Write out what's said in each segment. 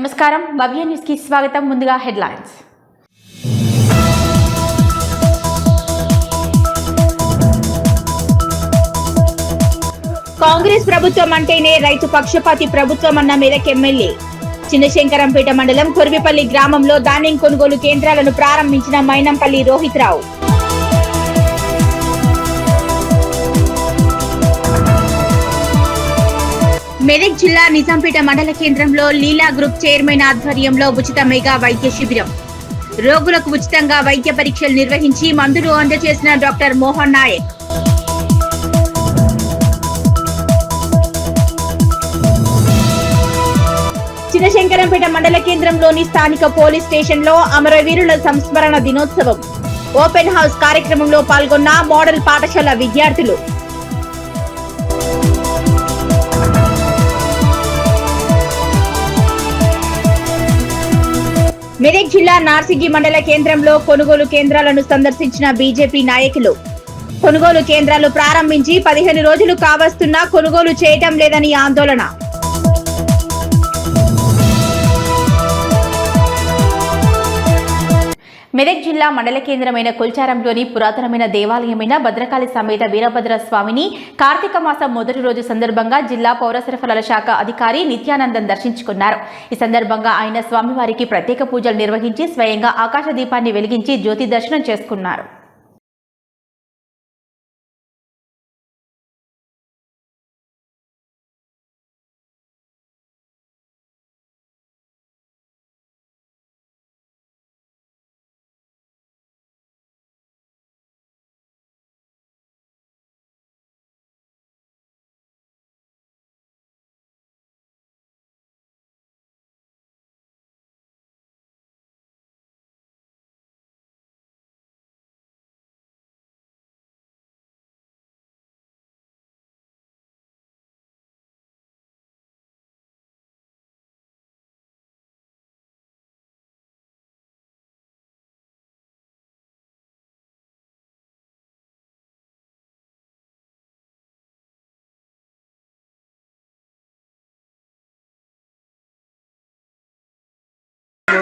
నమస్కారం భవ్య న్యూస్ కి స్వాగతం. ముందుగా హెడ్లైన్స్. కాంగ్రెస్ ప్రభుత్వం అంటేనే రైతు పక్షపాతి ప్రభుత్వం అన్న మెదక్ ఎమ్మెల్యే. చిన్నశంకరంపేట మండలం కొర్విపల్లి గ్రామంలో ధాన్యం కొనుగోలు కేంద్రాలను ప్రారంభించిన మైనంపల్లి రోహిత్ రావు. మెదక్ జిల్లా నిజాంపేట మండల కేంద్రంలో లీలా గ్రూప్ చైర్మన్ ఆధ్వర్యంలో ఉచిత మెగా వైద్య శిబిరం. రోగులకు ఉచితంగా వైద్య పరీక్షలు నిర్వహించి మందులు అందజేసిన డాక్టర్ మోహన్ నాయక్. చిన్నశంకరంపేట మండల కేంద్రంలోని స్థానిక పోలీస్ స్టేషన్ లో అమరవీరుల సంస్మరణ దినోత్సవం ఓపెన్ హౌస్ కార్యక్రమంలో పాల్గొన్న మోడల్ పాఠశాల విద్యార్థులు. మెదక్ జిల్లా నార్సింగి మండల కేంద్రంలో కొనుగోలు కేంద్రాలను సందర్శించిన బీజేపీ నాయకులు. కొనుగోలు కేంద్రాలు ప్రారంభించి 15 రోజులు కావస్తున్నా కొనుగోలు చేయటం లేదని ఆందోళన. మెదక్ జిల్లా మండల కేంద్రమైన కొల్చారంలోని పురాతనమైన దేవాలయమైన భద్రకాళి సమేత వీరభద్ర స్వామిని కార్తీక మాసం మొదటి రోజు సందర్భంగా జిల్లా పౌర సరఫరాల శాఖ అధికారి నిత్యానందన్ దర్శించుకున్నారు. ఈ సందర్భంగా ఆయన స్వామివారికి ప్రత్యేక పూజలు నిర్వహించి స్వయంగా ఆకాశ దీపాన్ని వెలిగించి జ్యోతి దర్శనం చేసుకున్నారు.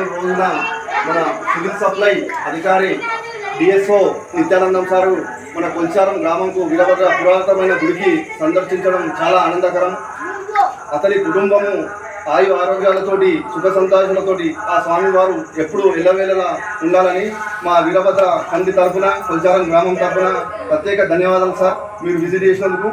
రోజున మన సివిల్ సప్లై అధికారి డిఎస్ఓ నిత్యానందం సారు మన కొల్చారం గ్రామంకు వీరభద్ర పురాతనమైన గుడికి సందర్శించడం చాలా ఆనందకరం. అతని కుటుంబము ఆయు ఆరోగ్యాలతోటి సుఖ సంతోషాలతోటి ఆ స్వామివారు ఎప్పుడు ఎల్లవేళలా ఉండాలని మా వీరభద్ర కంది తరఫున కొల్చారం గ్రామం తరఫున ప్రత్యేక ధన్యవాదాలు సార్, మీరు విజిట్ చేసినందుకు.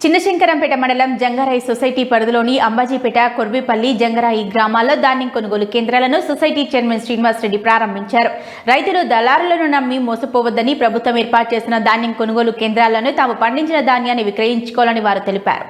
చిన్నశంకరంపేట మండలం జంగారాయి సొసైటీ పరిధిలోని అంబాజీపేట, కొర్విపల్లి, జంగారాయి గ్రామాల్లో ధాన్యం కొనుగోలు కేంద్రాలను సొసైటీ చైర్మన్ శ్రీనివాస్ రెడ్డి ప్రారంభించారు. రైతులు దళారులను నమ్మి మోసపోవద్దని, ప్రభుత్వం ఏర్పాటు చేసిన ధాన్యం కొనుగోలు కేంద్రాలను తాము పండించిన ధాన్యాన్ని విక్రయించుకోవాలని వారు తెలిపారు.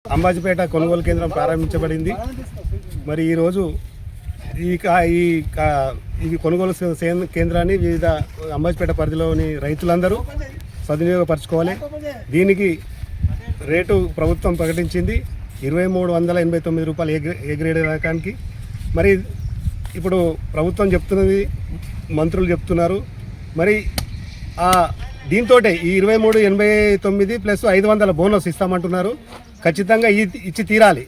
అంబాజీపేట కొనుగోలు కేంద్రం ప్రారంభించబడింది. మరి ఈరోజు ఈ కొనుగోలు కేంద్రాన్ని వివిధ అంబాజీపేట పరిధిలోని రైతులందరూ సద్వినియోగపరచుకోవాలి. దీనికి రేటు ప్రభుత్వం ప్రకటించింది 2389 రూపాయలు ఏ గ్రేడ్ రకానికి. మరి ఇప్పుడు ప్రభుత్వం చెప్తున్నది, మంత్రులు చెప్తున్నారు. మరి దీంతో ఈ 2389 ప్లస్ 500 బోనస్ ఇస్తామంటున్నారు. ఖచ్చితంగా ఇచ్చి తీరాలి.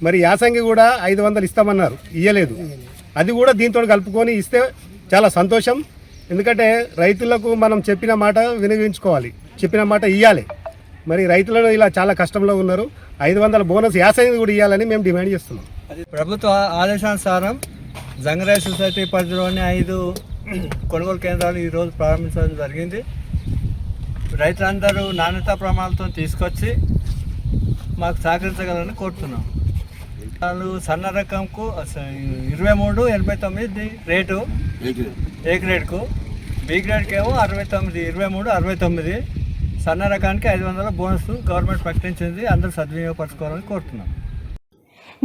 మరి యాసంగి కూడా 500 ఇస్తామన్నారు, ఇయ్యలేదు. అది కూడా దీంతో కలుపుకొని ఇస్తే చాలా సంతోషం. ఎందుకంటే రైతులకు మనం చెప్పిన మాట వినియోగించుకోవాలి, చెప్పిన మాట ఇవ్వాలి. మరి రైతులను ఇలా చాలా కష్టంలో ఉన్నారు. 500 బోనస్ యాసంగి కూడా ఇవ్వాలని మేము డిమాండ్ చేస్తున్నాం. ప్రభుత్వ ఆదేశానుసారం జంగరాయ్ సొసైటీ పరిధిలోని 5 కొనుగోలు కేంద్రాలు ఈరోజు ప్రారంభించడం జరిగింది. రైతులందరూ నాణ్యతా ప్రమాణాలతో తీసుకొచ్చి మాకు సహకరించగలని కోరుతున్నాం. వాళ్ళు సన్న రకంకు 2389 రేటు ఏ గ్రేడ్కు, బి గ్రేడ్కి ఏమో 2369 సన్న రకానికి 500 బోనస్ గవర్నమెంట్ ప్రకటించింది. అందరూ సద్వినియోగపరచుకోవాలని కోరుతున్నాం.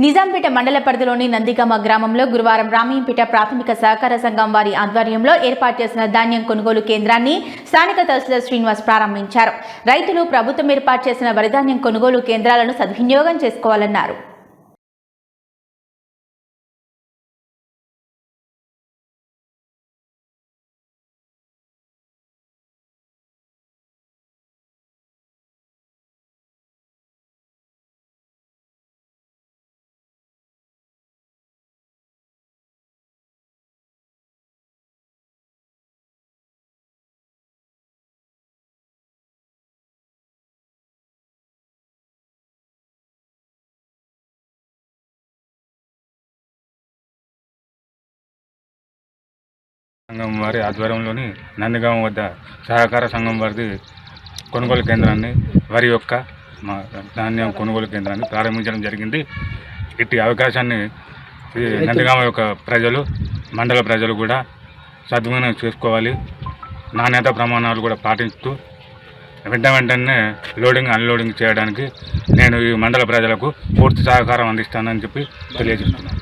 నిజాంపేట మండల పరిధిలోని నందిగామ గ్రామంలో గురువారం రామయ్యంపేట ప్రాథమిక సహకార సంఘం వారి ఆధ్వర్యంలో ఏర్పాటు చేసిన ధాన్యం కొనుగోలు కేంద్రాన్ని స్థానిక తహసీల్దార్ శ్రీనివాస్ ప్రారంభించారు. రైతులు ప్రభుత్వం ఏర్పాటు చేసిన వరిధాన్యం కొనుగోలు కేంద్రాలను సద్వినియోగం చేసుకోవాలన్నారు. సంఘం వారి ఆధ్వర్యంలోని నందిగామ వద్ద సహకార సంఘం వారిది కొనుగోలు కేంద్రాన్ని, వరి యొక్క ధాన్యం కొనుగోలు కేంద్రాన్ని ప్రారంభించడం జరిగింది. ఇట్టి అవకాశాన్ని నందిగామ యొక్క ప్రజలు, మండల ప్రజలు కూడా సద్వినియోగం చేసుకోవాలి. నాణ్యత ప్రమాణాలు కూడా పాటిస్తూ వెంటనే లోడింగ్ అన్లోడింగ్ చేయడానికి నేను ఈ మండల ప్రజలకు పూర్తి సహకారం అందిస్తానని చెప్పి తెలియజేస్తున్నాను.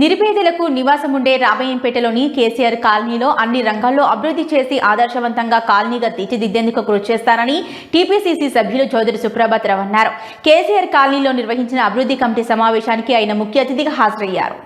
నిరుపేదలకు నివాసం ఉండే రామయ్యంపేటలోని కేసీఆర్ కాలనీలో అన్ని రంగాల్లో అభివృద్ధి చేసి ఆదర్శవంతంగా కాలనీగా తీర్చిదిద్దేందుకు కృషి చేస్తారని టీపీసీసీ సభ్యులు చౌదరి సుప్రభాత్ రావు అన్నారు. కేసీఆర్ కాలనీలో నిర్వహించిన అభివృద్ధి కమిటీ సమావేశానికి ఆయన ముఖ్య అతిథిగా హాజరయ్యారు.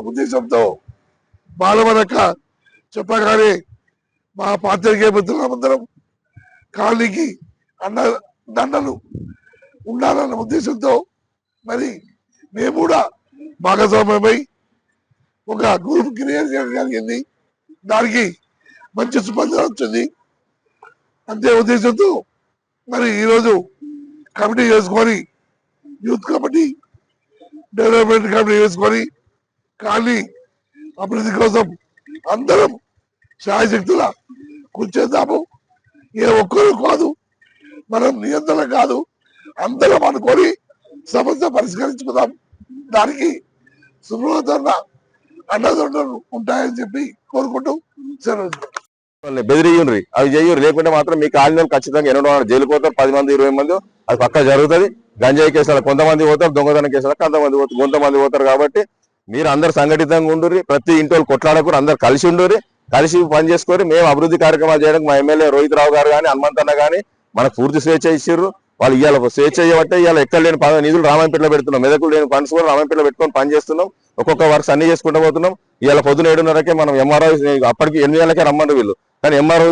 ఉద్దేశంతో బాలవరక చెప్పగానే మా పాత్రికేయ మిత్రులందరం కాలనీకి దండలు ఉండాలన్న ఉద్దేశంతో మరి మేము కూడా భాగస్వామ్యమై ఒక గ్రూప్ క్రియేట్ చేయడం జరిగింది. దానికి మంచి స్పందన వచ్చింది. అంతే ఉద్దేశంతో మరి ఈరోజు కమిటీ చేసుకొని, యూత్ కమిటీ, డెవలప్మెంట్ కమిటీ చేసుకొని కానీ అభివృద్ధి కోసం అందరం శాయశక్తుల కృషి చేద్దాము. ఏ ఒక్కరు కాదు, మనం నియంత్రణ కాదు, అందరం అనుకొని సమస్య పరిష్కరించుకుందాం. దానికి సులభతర అండదండలు ఉంటాయని చెప్పి కోరుకుంటూ సెలవు. బెదిరియుండ్రి అవి చెయ్యూరు, లేకుంటే మాత్రం మీ కాలనీలు ఖచ్చితంగా 8 జైలు పోతారు. 10 మంది 20 మంది అది పక్కా జరుగుతుంది. గంజాయి కేసులు కొంతమంది పోతారు, దొంగతనం కేసులు కొంతమంది పోతారు. కాబట్టి మీరు అందరు సంఘటితంగా ఉండుర్రి, ప్రతి ఇంటి వాళ్ళు కొట్లాడకూరు, అందరు కలిసి ఉండుర్రి. కలిసి పని చేసుకొని మేము అభివృద్ధి కార్యక్రమాలు చేయడానికి మా ఎమ్మెల్యే రోహిత్ రావు గారు కానీ హనుమంతన్న కానీ మనకు పూర్తి స్వేచ్ఛ ఇచ్చిర్రు. వాళ్ళు ఇవాళ స్వేచ్ఛ చేయబట్టే ఇవాళ ఎక్కడ లేని నిధులు రామాయంపేటలో పెడుతున్నాం, మెదకులు లేని ఫండ్స్ కూడా రామాయంపేటలో పెట్టుకొని పని చేస్తున్నాం. ఒక్కొక్క వర్క్స్ అన్ని చేసుకుంటూ పోతున్నాం. ఇవాళ పొద్దున 7:30కే మనం ఎంఆర్ఓ అప్పటికి 8 గంటలకే రమ్మన్నారు వీళ్ళు, కానీ ఎంఆర్ఓ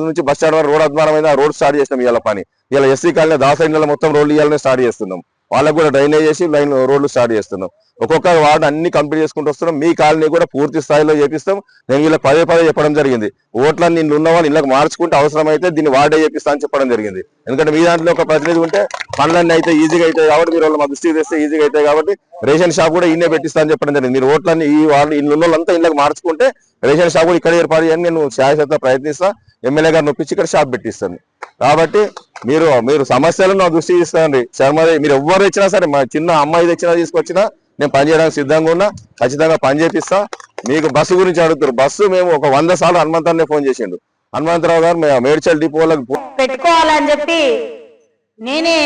నుంచి బస్ స్టాండ్ వరకు రోడ్ అధ్వానమైన రోడ్ స్టార్ట్ చేసినాం ఇవాళ పని. ఇలా ఎస్సీ కాలనీ దాసైన్ల మొత్తం రోడ్లు ఇవాళనే స్టార్ట్ చేస్తున్నాం. వాళ్ళకు కూడా డ్రైనేజ్ చేసి లైన్ రోడ్లు స్టార్ట్ చేస్తున్నాం. ఒక్కొక్క వార్డు అన్ని కంప్లీట్ చేసుకుంటూ వస్తున్నాం. మీ కాలనీ కూడా పూర్తి స్థాయిలో చేపిస్తాం. నేను వీళ్ళకి పదే చెప్పడం జరిగింది, ఓట్లన్నీ ఇల్లు ఉన్న వాళ్ళు ఇళ్ళకి మార్చుకుంటే అవసరమైతే దీన్ని వార్డే చేపిస్తా అని చెప్పడం జరిగింది. ఎందుకంటే మీ దాంట్లో ఒక ప్రతినిధి ఉంటే పనులన్నీ అయితే ఈజీగా అవుతాయి కాబట్టి, మీరు వాళ్ళు మా దృష్టికి తెస్తే ఈజీగా అవుతాయి కాబట్టి రేషన్ షాప్ కూడా ఇన్నే పెట్టిస్తా అని చెప్పడం జరిగింది. మీరు ఓట్లన్నీ ఈ వాళ్ళు ఇల్లు ఉన్న వాళ్ళంతా ఇళ్ళకి మార్చుకుంటే రేషన్ షాప్ కూడా ఇక్కడ ఏర్పాటు చేయని నేను శాయశక్తిగా ప్రయత్నిస్తా. ఎమ్మెల్యే గారిని ఒప్పించి ఇక్కడ షాప్ పెట్టిస్తాను. కాబట్టి మీరు సమస్యలను నా దృష్టికి ఇస్తానండి. శర్మది మీరు ఎవరు ఇచ్చినా సరే, మా చిన్న అమ్మాయి తెచ్చినా తీసుకొచ్చినా నేను పనిచేయడానికి సిద్ధంగా ఉన్నా. ఖచ్చితంగా పని చేపిస్తా. మీకు బస్సు గురించి అడుగుతారు. బస్సు మేము ఒక 100 సార్లు హనుమంతన్నే ఫోన్ చేసిండు. హనుమంతరావు గారు మేడ్చల్ డిపోలకు పెట్టుకోవాలని చెప్పి నేనే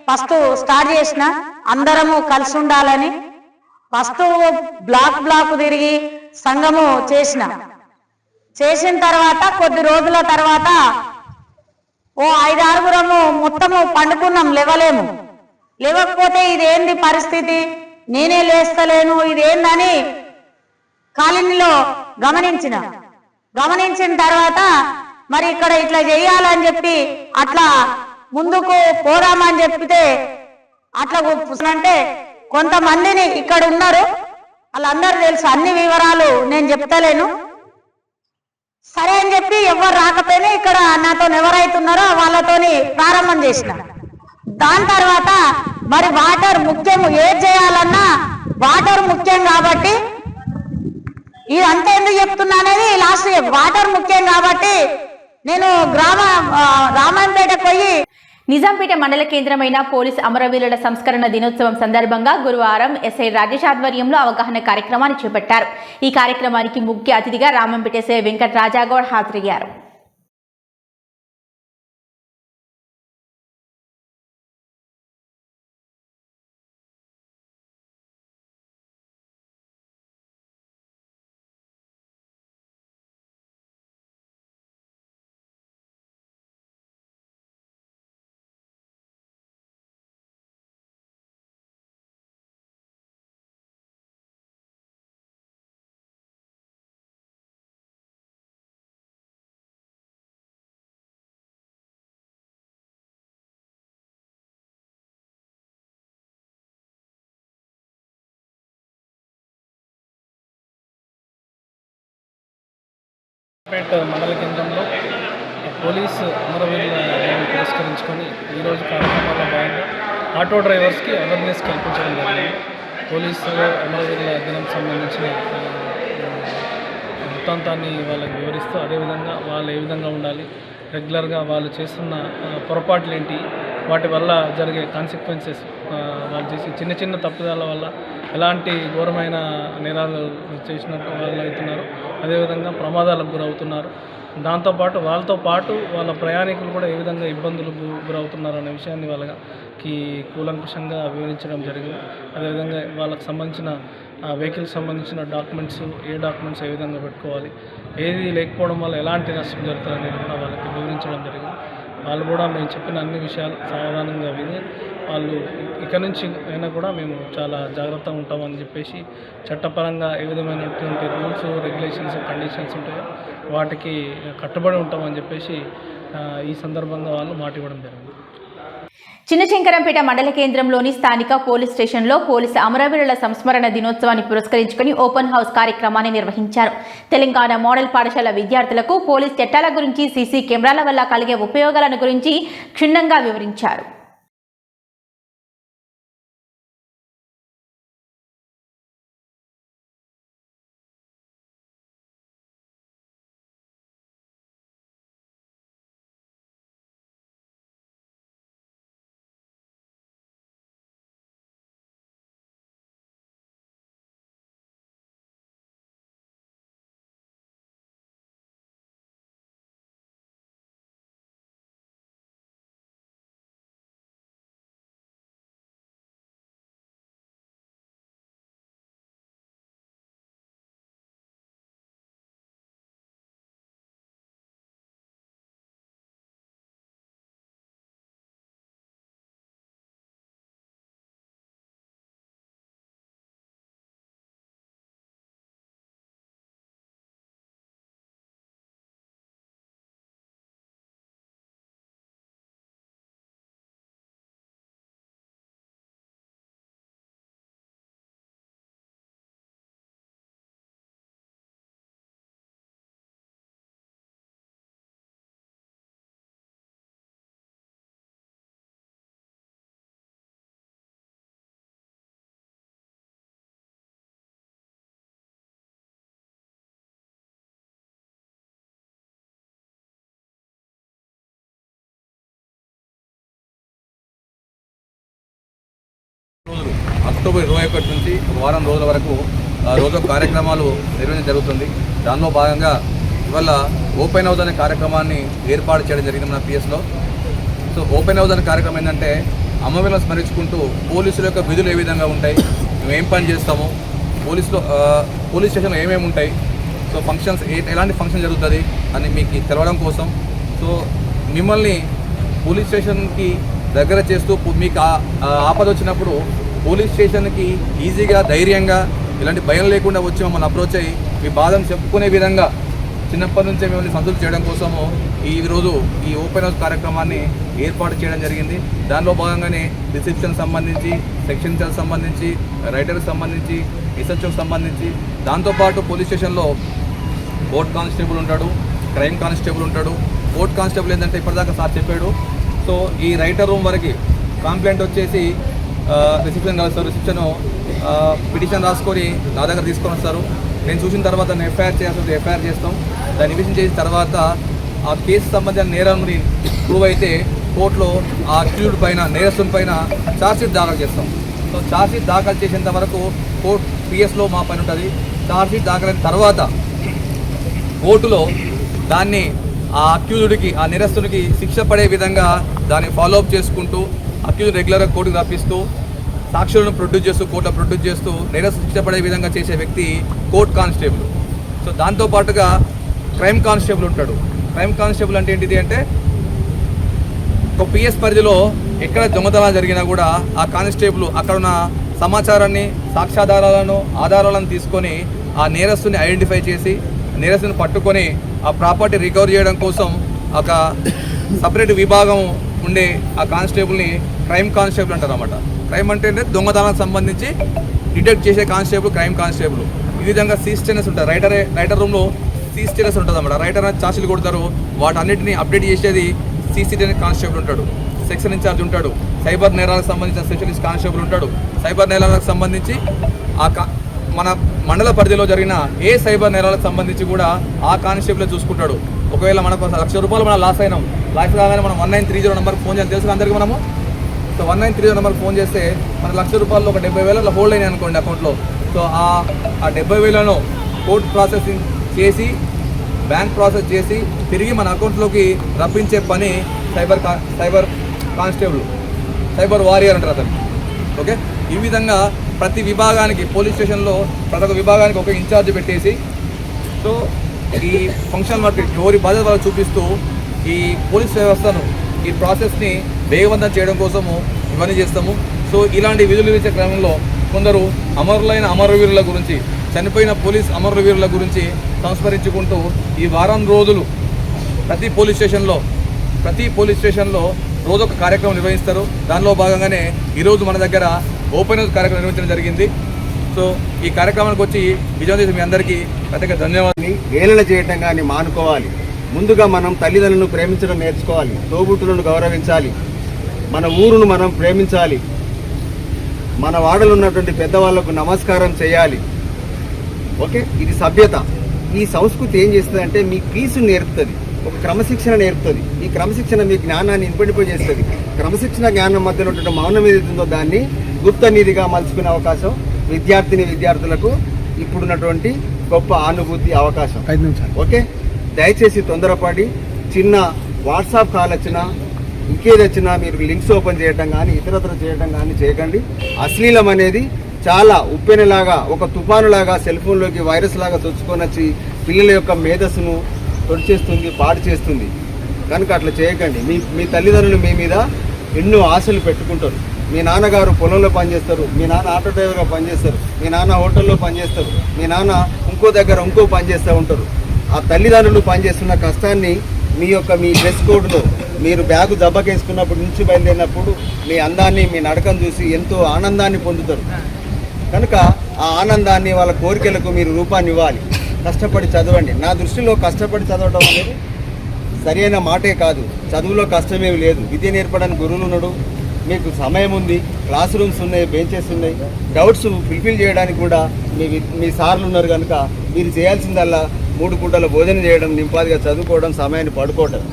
ఫస్ట్ స్టార్ట్ చేసిన, అందరము కలిసి ఉండాలని ఫస్ట్ బ్లాక్ తిరిగి సంఘము చేసిన తర్వాత కొద్ది రోజుల తర్వాత ఓ 5-6 మొత్తము పండుకున్నాం, లేవకపోతే ఇదేంది పరిస్థితి, నేనే లేస్తలేను, ఇదేందని కాలనీలో గమనించిన తర్వాత మరి ఇక్కడ ఇట్లా చేయాలని చెప్పి అట్లా ముందుకు పోదామని చెప్పితే అట్లా అంటే కొంతమందిని ఇక్కడ ఉన్నారు, వాళ్ళందరూ తెలుసు, అన్ని వివరాలు నేను చెప్తలేను. సరే అని చెప్పి ఎవరు రాకపోయినా ఇక్కడ నాతో ఎవరైతున్నారో వాళ్ళతోని ప్రారంభం చేసిన. దాని తర్వాత మరి వాటర్ ముఖ్యం, ఏం చేయాలన్నా వాటర్ ముఖ్యం కాబట్టి ఇదంతా ఎందుకు చెప్తున్నా అనేది లాస్ట్. వాటర్ ముఖ్యం కాబట్టి నేను రామాయంపేటకు పోయి నిజాంపేట మండల కేంద్రమైన పోలీస్ అమరవీరుల సంస్కరణ దినోత్సవం సందర్భంగా గురువారం ఎస్ఐ రాజేష్ ఆధ్వర్యంలో అవగాహన కార్యక్రమాన్ని చేపట్టారు. ఈ కార్యక్రమానికి ముఖ్య అతిథిగా రామంపేట ఎస్ఐ వెంకట రాజాగౌడ్ హాజరయ్యారు. పేట మండల కేంద్రంలో పోలీసు అమరవీరుల దినం పురస్కరించుకొని ఈరోజు కార్యక్రమాల్లో భాగంగా ఆటో డ్రైవర్స్కి అవేర్నెస్ కల్పించడం జరిగింది. పోలీసు అమరవీరుల దినం సంబంధించిన వృత్తాంతాన్ని వాళ్ళకి వివరిస్తూ, అదేవిధంగా వాళ్ళు ఏ విధంగా ఉండాలి, రెగ్యులర్గా వాళ్ళు చేస్తున్న పొరపాట్లు ఏంటి, వాటి వల్ల జరిగే కాన్సిక్వెన్సెస్, వాళ్ళు చేసే చిన్న తప్పుదల వల్ల ఎలాంటి ఘోరమైన నేరాలు చేసినట్టు వాళ్ళు అవుతున్నారు, అదేవిధంగా ప్రమాదాలకు గురవుతున్నారు. దాంతోపాటు వాళ్ళతో పాటు వాళ్ళ ప్రయాణికులు కూడా ఏ విధంగా ఇబ్బందులకు గురవుతున్నారు అనే విషయాన్ని వాళ్ళకి కూలంకుషంగా వివరించడం జరిగింది. అదేవిధంగా వాళ్ళకి సంబంధించిన వెహికల్కి సంబంధించిన డాక్యుమెంట్స్, ఏ డాక్యుమెంట్స్ ఏ విధంగా పెట్టుకోవాలి, ఏది లేకపోవడం వల్ల ఎలాంటి నష్టం జరుగుతుంది అనేది కూడా వాళ్ళకి వివరించడం జరిగింది. వాళ్ళు కూడా మేము చెప్పిన అన్ని విషయాలు సావధానంగా విని వాళ్ళు ఇక నుంచి అయినా కూడా మేము చాలా జాగ్రత్తగా ఉంటామని చెప్పేసి, చట్టపరంగా ఏ విధమైనటువంటి రూల్స్, రెగ్యులేషన్స్, కండిషన్స్ ఉంటాయో వాటికి కట్టుబడి ఉంటామని చెప్పేసి ఈ సందర్భంగా వాళ్ళు మాట ఇవ్వడం జరిగింది. చిన్నశంకరంపేట మండల కేంద్రంలోని స్థానిక పోలీస్ స్టేషన్లో పోలీసు అమరవీరుల సంస్మరణ దినోత్సవాన్ని పురస్కరించుకుని ఓపెన్ హౌస్ కార్యక్రమాన్ని నిర్వహించారు. తెలంగాణ మోడల్ పాఠశాల విద్యార్థులకు పోలీస్ చట్టాల గురించి, సీసీ కెమెరాల వల్ల కలిగే ఉపయోగాలను గురించి క్షుణ్ణంగా వివరించారు. అక్టోబర్ 21 నుంచి ఒక వారం రోజుల వరకు రోజు కార్యక్రమాలు నిర్వహించడం జరుగుతుంది. దానిలో భాగంగా ఇవాళ ఓపెన్ హౌస్ అనే కార్యక్రమాన్ని ఏర్పాటు చేయడం జరిగింది మన పిఎస్లో. సో ఓపెన్ హౌస్ అనే కార్యక్రమం ఏంటంటే అమరవీరులను స్మరించుకుంటూ పోలీసుల యొక్క విధులు ఏ విధంగా ఉంటాయి, మేము ఏం పని చేస్తాము, పోలీస్ స్టేషన్లో ఏమేమి ఉంటాయి, సో ఫంక్షన్స్ ఎలాంటి ఫంక్షన్ జరుగుతుంది అని మీకు తెలవడం కోసం, సో మిమ్మల్ని పోలీస్ స్టేషన్కి దగ్గర చేస్తూ మీకు ఆపద వచ్చినప్పుడు పోలీస్ స్టేషన్కి ఈజీగా ధైర్యంగా ఇలాంటి భయం లేకుండా వచ్చి మమ్మల్ని అప్రోచ్ అయ్యి మీ బాధను చెప్పుకునే విధంగా చిన్నప్పటి నుంచే మిమ్మల్ని సంతృప్తి చేయడం కోసము ఈరోజు ఈ ఓపెన్ హౌస్ కార్యక్రమాన్ని ఏర్పాటు చేయడం జరిగింది. దానిలో భాగంగానే రిసెప్షన్ సంబంధించి, సెక్షన్ సెల్ సంబంధించి, రైటర్కి సంబంధించి, రీసెర్చ్కి సంబంధించి, దాంతోపాటు పోలీస్ స్టేషన్లో కోర్ట్ కానిస్టేబుల్ ఉంటాడు, క్రైమ్ కానిస్టేబుల్ ఉంటాడు. కోర్ట్ కానిస్టేబుల్ ఏంటంటే ఇప్పటిదాకా సార్ చెప్పాడు. సో ఈ రైటర్ రూమ్ వరకు కంప్లైంట్ వచ్చేసి రిసెప్షన్ కలుస్తారు, రిసెప్షన్ పిటిషన్ రాసుకొని నా దగ్గర తీసుకొని వస్తారు. నేను చూసిన తర్వాత నేను ఎఫ్ఐఆర్ చేయాల్సి ఎఫ్ఐఆర్ చేస్తాం. దాన్ని ఇన్వెస్టిగేషన్ చేసిన తర్వాత ఆ కేసు సంబంధించిన నేరాన్ని ప్రూవ్ అయితే కోర్టులో ఆ అక్యూజ్డ్ పైన, నేరస్తుని పైన ఛార్జ్షీట్ దాఖలు చేస్తాం. సో ఛార్జ్షీట్ దాఖలు చేసేంత వరకు కోర్టు పిఎస్లో మా పని ఉంటుంది. ఛార్జ్షీట్ దాఖలైన తర్వాత కోర్టులో దాన్ని ఆ అక్యూజ్డ్కి, ఆ నేరస్తునికి శిక్ష పడే విధంగా దాన్ని ఫాలోఅప్ చేసుకుంటూ అక్యూజ్డ్ రెగ్యులర్గా కోర్టుకు రప్పిస్తూ సాక్షులను ప్రొడ్యూస్ చేస్తూ కోర్టులో ప్రొడ్యూస్ చేస్తూ నేరస్తు శిక్ష పడే విధంగా చేసే వ్యక్తి కోర్ట్ కానిస్టేబుల్. సో దాంతోపాటుగా క్రైమ్ కానిస్టేబుల్ ఉంటాడు. క్రైమ్ కానిస్టేబుల్ అంటే ఏంటిది అంటే ఒక పిఎస్ పరిధిలో ఎక్కడ దొంగతనాలు జరిగినా కూడా ఆ కానిస్టేబుల్ అక్కడ ఉన్న సమాచారాన్ని, సాక్ష్యాధారాలను, ఆధారాలను తీసుకొని ఆ నేరస్తుని ఐడెంటిఫై చేసి నేరస్తుని పట్టుకొని ఆ ప్రాపర్టీ రికవర్ చేయడం కోసం ఒక సపరేట్ విభాగం ఉండే ఆ కానిస్టేబుల్ని క్రైమ్ కానిస్టేబుల్ అంటారు అన్నమాట. క్రైమ్ అంటే దొంగతనానికి సంబంధించి డిటెక్ట్ చేసే కానిస్టేబుల్ క్రైమ్ కానిస్టేబుల్. ఈ విధంగా సీస్టెనెస్ ఉంటుంది. రైటర్ రూమ్లో సీస్టెనెస్ ఉంటుంది అన్నమాట. రైటర్ ఛార్జీలు కొడతారు, వాటన్నిటిని అప్డేట్ చేసేది సీసీటీవీ కానిస్టేబుల్ ఉంటాడు, సెక్షన్ ఇన్ఛార్జ్ ఉంటాడు, సైబర్ నేరాలకు సంబంధించిన స్పెషలిస్ట్ కానిస్టేబుల్ ఉంటాడు. సైబర్ నేరాలకు సంబంధించి మన మండల పరిధిలో జరిగిన ఏ సైబర్ నేరాలకు సంబంధించి కూడా ఆ కానిస్టేబుల్ చూసుకుంటాడు. ఒకవేళ మనకు ₹1,00,000 మనం లాస్ అయినాం, లాస్ కాగానే మనం 1930 నెంబర్కి ఫోన్ చేయాలి, తెలుసు అందరికీ మనము. సో 1930 నెంబర్కి ఫోన్ చేస్తే మన ₹1,00,000 ఒక 70,000 హోల్డ్ అయినాయి అనుకోండి అకౌంట్లో. సో ఆ 70,000 కోర్టు ప్రాసెసింగ్ చేసి, బ్యాంక్ ప్రాసెస్ చేసి తిరిగి మన అకౌంట్లోకి రప్పించే పని సైబర్ కానిస్టేబుల్, సైబర్ వారియర్ అంటారు అతను. ఓకే, ఈ విధంగా ప్రతి విభాగానికి, పోలీస్ స్టేషన్లో ప్రతి ఒక్క విభాగానికి ఒక ఇన్ఛార్జ్ పెట్టేసి, సో ఈ ఫంక్షన్ వర్క్ ఎవరి బాధ్యత వాళ్ళు చూపిస్తూ ఈ పోలీస్ వ్యవస్థను, ఈ ప్రాసెస్ని వేగవంతం చేయడం కోసము ఇవన్నీ చేస్తాము. సో ఇలాంటి విధులు ఇచ్చే క్రమంలో కొందరు అమరులైన అమరవీరుల గురించి, చనిపోయిన పోలీస్ అమరవీరుల గురించి సంస్మరించుకుంటూ ఈ వారం రోజులు ప్రతి పోలీస్ స్టేషన్లో రోజు ఒక కార్యక్రమం నిర్వహిస్తారు. దానిలో భాగంగానే ఈరోజు మన దగ్గర ఓపెన్ హౌస్ కార్యక్రమం నిర్వహించడం జరిగింది. సో ఈ కార్యక్రమానికి వచ్చి విజయం చేసి మీ అందరికీ ప్రత్యేక ధన్యవాదాలు. వేలన చేయటం కానీ మానుకోవాలి. ముందుగా మనం తల్లిదండ్రులను ప్రేమించడం నేర్చుకోవాలి, తోబుట్టులను గౌరవించాలి, మన ఊరును మనం ప్రేమించాలి, మన వాడలో ఉన్నటువంటి పెద్దవాళ్లకు నమస్కారం చేయాలి. ఓకే, ఇది సభ్యత. ఈ సంస్కృతి ఏం చేస్తుంది అంటే మీకు పీసుని నేర్పుతుంది, ఒక క్రమశిక్షణ నేర్పుతుంది. ఈ క్రమశిక్షణ మీ జ్ఞానాన్ని ఇంపడిపోజేస్తుంది. క్రమశిక్షణ జ్ఞానం మధ్యలో ఉంటే మౌనం ఏదైతుందో దాన్ని గుప్త నిధిగా మలుచుకునే అవకాశం విద్యార్థులకు ఇప్పుడున్నటువంటి గొప్ప అనుభూతి అవకాశం. 5 నిమిషాలు. ఓకే, దయచేసి తొందరపడి చిన్న వాట్సాప్ కాల్ వచ్చినా, ఇంకేది వచ్చినా మీరు లింక్స్ ఓపెన్ చేయడం కానీ ఇతరత్ర చేయడం కానీ చేయకండి. అశ్లీలం అనేది చాలా ఉప్పెనలాగా, ఒక తుఫానులాగా సెల్ ఫోన్లోకి వైరస్ లాగా చొచ్చుకొని వచ్చి పిల్లల యొక్క మేధస్సును తొడిచేస్తుంది, పాడు చేస్తుంది. కనుక అట్లా చేయకండి. మీ తల్లిదండ్రులు మీ మీద ఎన్నో ఆశలు పెట్టుకుంటారు. మీ నాన్నగారు పొలంలో పనిచేస్తారు, మీ నాన్న ఆటో డ్రైవర్గా పనిచేస్తారు, మీ నాన్న హోటల్లో పనిచేస్తారు, మీ నాన్న ఇంకో దగ్గర ఇంకో పని చేస్తూ ఉంటారు. ఆ తల్లిదండ్రులు పనిచేస్తున్న కష్టాన్ని మీ డ్రెస్ కోడ్లో మీరు బ్యాగు దెబ్బకేసుకున్నప్పుడు నుంచి బయలుదేరినప్పుడు మీ అందాన్ని, మీ నడకను చూసి ఎంతో ఆనందాన్ని పొందుతారు. కనుక ఆ ఆనందాన్ని, వాళ్ళ కోరికలకు మీరు రూపాన్ని ఇవ్వాలి. కష్టపడి చదవండి. నా దృష్టిలో కష్టపడి చదవడం అనేది సరైన మాటే కాదు. చదువులో కష్టమేమి లేదు. విద్య నేర్పడానికి గురువులు ఉన్నాడు, మీకు సమయం ఉంది, క్లాస్ రూమ్స్ ఉన్నాయి, బెంచెస్ ఉన్నాయి, డౌట్స్ ఫుల్ఫిల్ చేయడానికి కూడా మీ సార్లు ఉన్నారు. కనుక మీరు చేయాల్సిందల్లా 3 పూటల భోజనం చేయడం, నింపాదిగా చదువుకోవడం, సమయాన్ని పడుకోవడం.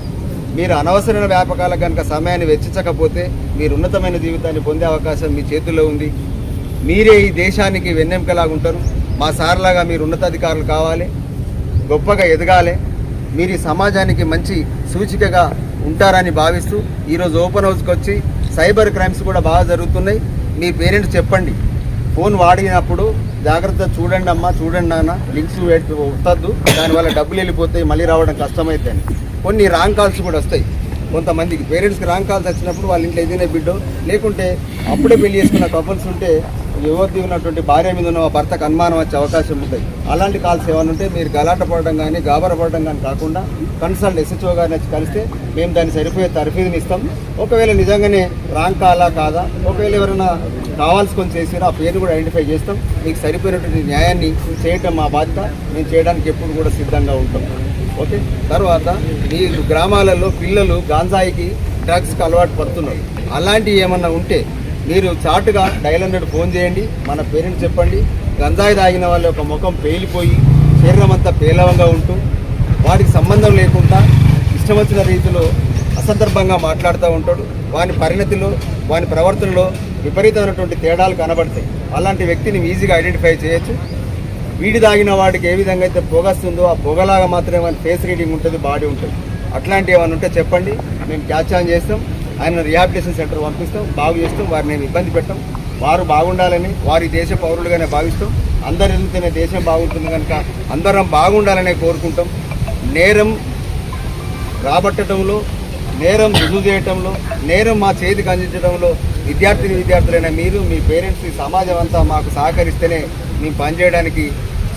మీరు అనవసరమైన వ్యాపకాలకు కనుక సమయాన్ని వెచ్చించకపోతే మీరు ఉన్నతమైన జీవితాన్ని పొందే అవకాశం మీ చేతుల్లో ఉంది. మీరే ఈ దేశానికి వెన్నెముకలాగా ఉంటారు. మా సార్లాగా మీరు ఉన్నతాధికారులు కావాలి, గొప్పగా ఎదగాలి, మీరు ఈ సమాజానికి మంచి సూచికగా ఉంటారని భావిస్తూ ఈరోజు ఓపెన్ హౌస్కి వచ్చి సైబర్ క్రైమ్స్ కూడా బాగా జరుగుతున్నాయి. మీ పేరెంట్స్ చెప్పండి, ఫోన్ వాడినప్పుడు జాగ్రత్త చూడండి అమ్మా, చూడండి నాన్న, లింక్స్ వద్దద్దు, దానివల్ల డబ్బులు వెళ్ళిపోతాయి, మళ్ళీ రావడం కష్టమైద్దని. కొన్ని రాంగ్ కాల్స్ కూడా వస్తాయి. కొంతమందికి పేరెంట్స్కి రాంగ్ కాల్స్ వచ్చినప్పుడు వాళ్ళ ఇంట్లో ఏదైనా బిడ్డో లేకుంటే అప్పుడే పెళ్లి చేసుకున్న కపుల్స్ ఉంటే యువతి ఉన్నటువంటి భార్య మీద ఉన్న భర్తకు అనుమానం వచ్చే అవకాశం ఉంటాయి. అలాంటి కాల్స్ ఏమైనా ఉంటే మీరు గలాట పడడం కానీ గాబర పడడం కానీ కాకుండా కన్సల్ట్ SHO గారిని వచ్చి కలిస్తే మేము దాన్ని సరిపోయే తర్ఫీదుని ఇస్తాం. ఒకవేళ నిజంగానే రాంగ్ కాలా కాదా, ఒకవేళ ఎవరైనా కావాల్సుకొని చేసినా ఆ పేరు కూడా ఐడెంటిఫై చేస్తాం. మీకు సరిపోయినటువంటి న్యాయాన్ని చేయటం మా బాధ్యత. మేము చేయడానికి ఎప్పుడు కూడా సిద్ధంగా ఉంటాం. ఓకే. తర్వాత మీ గ్రామాలలో పిల్లలు గాంజాయికి డ్రగ్స్కి అలవాటు పడుతున్నారు. అలాంటివి ఏమన్నా ఉంటే మీరు చాటుగా డయల్ 100 ఫోన్ చేయండి, మన పేరెంట్స్ చెప్పండి. గంజాయి తాగిన వాళ్ళ యొక్క ముఖం పేలిపోయి శరీరం అంతా పేలవంగా ఉంటూ వాటికి సంబంధం లేకుండా ఇష్టం వచ్చిన రీతిలో అసందర్భంగా మాట్లాడుతూ ఉంటాడు. వాని పరిణతిలో వాని ప్రవర్తనలో విపరీతమైనటువంటి తేడాలు కనబడతాయి. అలాంటి వ్యక్తిని ఈజీగా ఐడెంటిఫై చేయొచ్చు. వీడి తాగిన వాడికి ఏ విధంగా అయితే పొగస్తుందో ఆ పొగలాగా మాత్రమే మన ఫేస్ రీడింగ్ ఉంటుంది, బాడీ ఉంటుంది. అట్లాంటివి ఏమైనా ఉంటే చెప్పండి, మేము క్యాచ్ ఆన్ చేస్తాం. ఆయన రిహాబిలిటేషన్ సెంటర్ పంపిస్తాం, బాగు చేస్తాం. వారిని మేము ఇబ్బంది పెట్టాం. వారు బాగుండాలని వారి దేశ పౌరులుగానే భావిస్తాం. అందరు వెళ్తేనే దేశం బాగుంటుంది కనుక అందరం బాగుండాలనే కోరుకుంటాం. నేరం రాబట్టడంలో, నేరం రుజువు చేయటంలో, నేరం మా చేతికి అందించడంలో విద్యార్థులైన మీరు, మీ పేరెంట్స్, ఈ సమాజం అంతా మాకు సహకరిస్తేనే మేము పనిచేయడానికి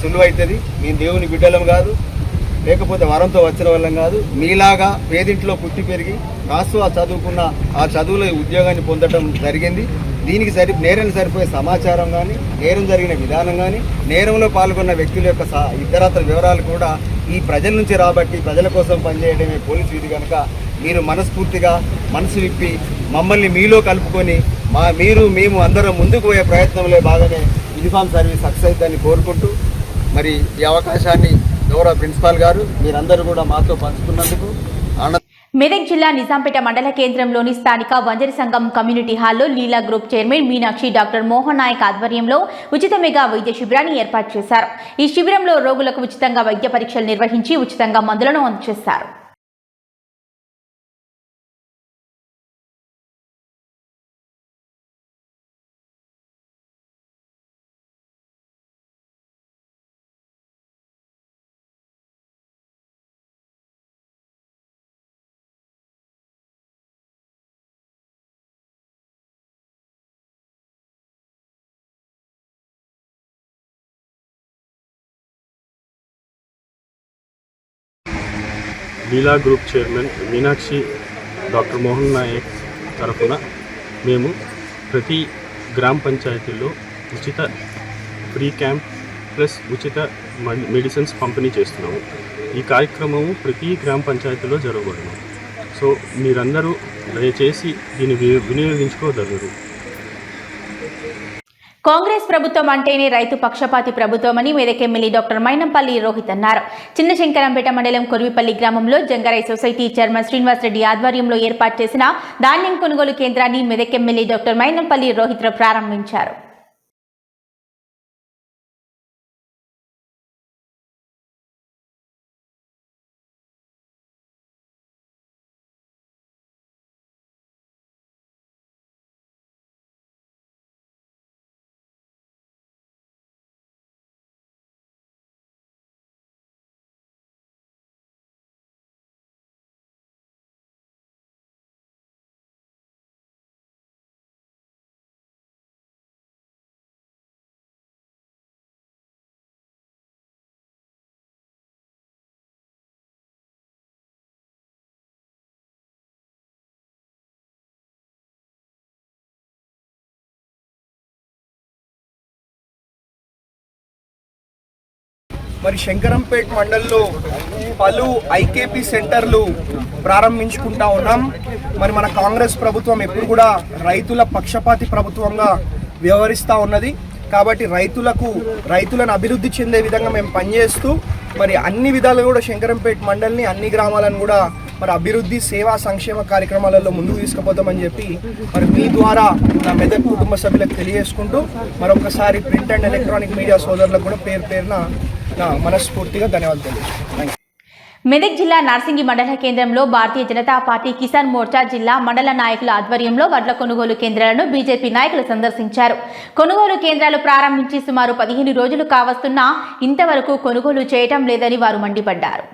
సులువైతుంది. మేము దేవుని బిడ్డలం కాదు, లేకపోతే వరంతో వచ్చిన వాళ్ళం కాదు. మీలాగా పేదింట్లో పుట్టి పెరిగి కాస్త చదువుకున్న ఆ చదువులో ఉద్యోగాన్ని పొందడం జరిగింది. దీనికి నేరం సరిపోయే సమాచారం కానీ, నేరం జరిగిన విధానం కానీ, నేరంలో పాల్గొన్న వ్యక్తుల యొక్క ఇతరత్ర వివరాలు కూడా ఈ ప్రజల నుంచి రాబట్టి ప్రజల కోసం పనిచేయడమే పోలీసు విధి. కనుక మీరు మనస్ఫూర్తిగా మనసు విప్పి మమ్మల్ని మీలో కలుపుకొని మేము అందరం ముందుకు పోయే ప్రయత్నంలో భాగమే యూనిఫామ్ సర్వీస్ సక్సెస్ అవుతుందని కోరుకుంటూ, మరి ఈ అవకాశాన్ని గౌరవ ప్రిన్సిపాల్ గారు మీరందరూ కూడా మాతో పంచుకున్నందుకు మెదక్ జిల్లా నిజాంపేట మండల కేంద్రంలోని స్థానిక వంజరి సంఘం కమ్యూనిటీ హాల్లో Leela group chairman Meenakshi doctor Mohan Nayak ఆధ్వర్యంలో ఉచిత మెగా వైద్య శిబిరాన్ని ఏర్పాటు చేశారు. ఈ శిబిరంలో రోగులకు ఉచితంగా వైద్య పరీక్షలు నిర్వహించి ఉచితంగా మందులను అందజేశారు. Leela group chairman Meenakshi doctor Mohan Nayak తరఫున మేము ప్రతి గ్రామ పంచాయతీలో ఉచిత ఫ్రీ క్యాంప్ ప్లస్ ఉచిత మెడిసిన్స్ పంపిణీ చేస్తున్నాము. ఈ కార్యక్రమము ప్రతి గ్రామ పంచాయతీలో జరగబడును. సో మీరందరూ దయచేసి దీన్ని వినియోగించుకోగలరు. కాంగ్రెస్ ప్రభుత్వం అంటేనే రైతు పక్షపాతి ప్రభుత్వమని మెదక్ ఎమ్మెల్యే డాక్టర్ మైనంపల్లి రోహిత్ అన్నారు. చిన్నశంకరంపేట మండలం కొరివిపల్లి గ్రామంలో జంగారాయ్ సొసైటీ చైర్మన్ శ్రీనివాస్ రెడ్డి ఆధ్వర్యంలో ఏర్పాటు చేసిన ధాన్యం కొనుగోలు కేంద్రాన్ని మెదక్ ఎమ్మెల్యే డాక్టర్ మైనంపల్లి రోహిత్ ప్రారంభించారు. మరి శంకరంపేట మండల్లో పలు ఐకేపీ సెంటర్లు ప్రారంభించుకుంటా ఉన్నాం. మరి మన కాంగ్రెస్ ప్రభుత్వం ఎప్పుడు కూడా రైతుల పక్షపాతి ప్రభుత్వంగా వ్యవహరిస్తూ ఉన్నది. కాబట్టి రైతులను అభివృద్ధి చెందే విధంగా మేము పనిచేస్తూ మరి అన్ని విధాలు కూడా శంకరంపేట మండలిని, అన్ని గ్రామాలను కూడా మరి అభివృద్ధి సేవా సంక్షేమ కార్యక్రమాలలో ముందుకు తీసుకుపోతామని చెప్పి మరి మీ ద్వారా నా మెదక్ కుటుంబ సభ్యులకు తెలియజేసుకుంటూ మరొకసారి ప్రింట్ అండ్ ఎలక్ట్రానిక్ మీడియా సోదరులకు కూడా పేరున నా మనస్ఫూర్తిగా ధన్యవాదాలు తెలియజేస్తున్నాను. మెదక్ జిల్లా నార్సింగి మండల కేంద్రంలో భారతీయ జనతా పార్టీ కిసాన్ మోర్చా జిల్లా మండల నాయకుల ఆధ్వర్యంలో వడ్ల కొనుగోలు కేంద్రాలను బీజేపీ నాయకులు సందర్శించారు. కొనుగోలు కేంద్రాలు ప్రారంభించి సుమారు 15 రోజులు కావస్తున్నా ఇంతవరకు కొనుగోలు చేయటం లేదని వారు మండిపడ్డారు.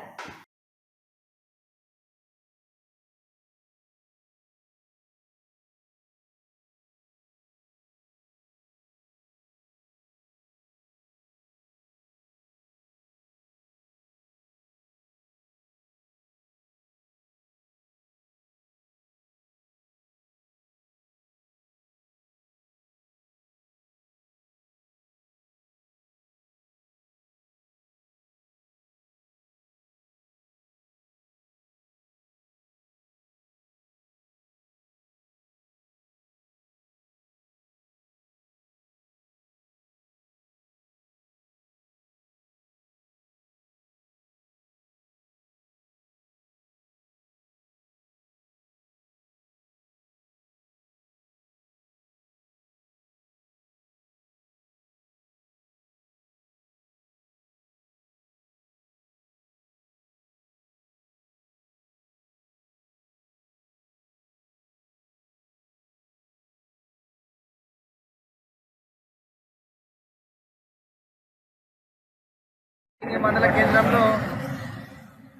మండల కేంద్రంలో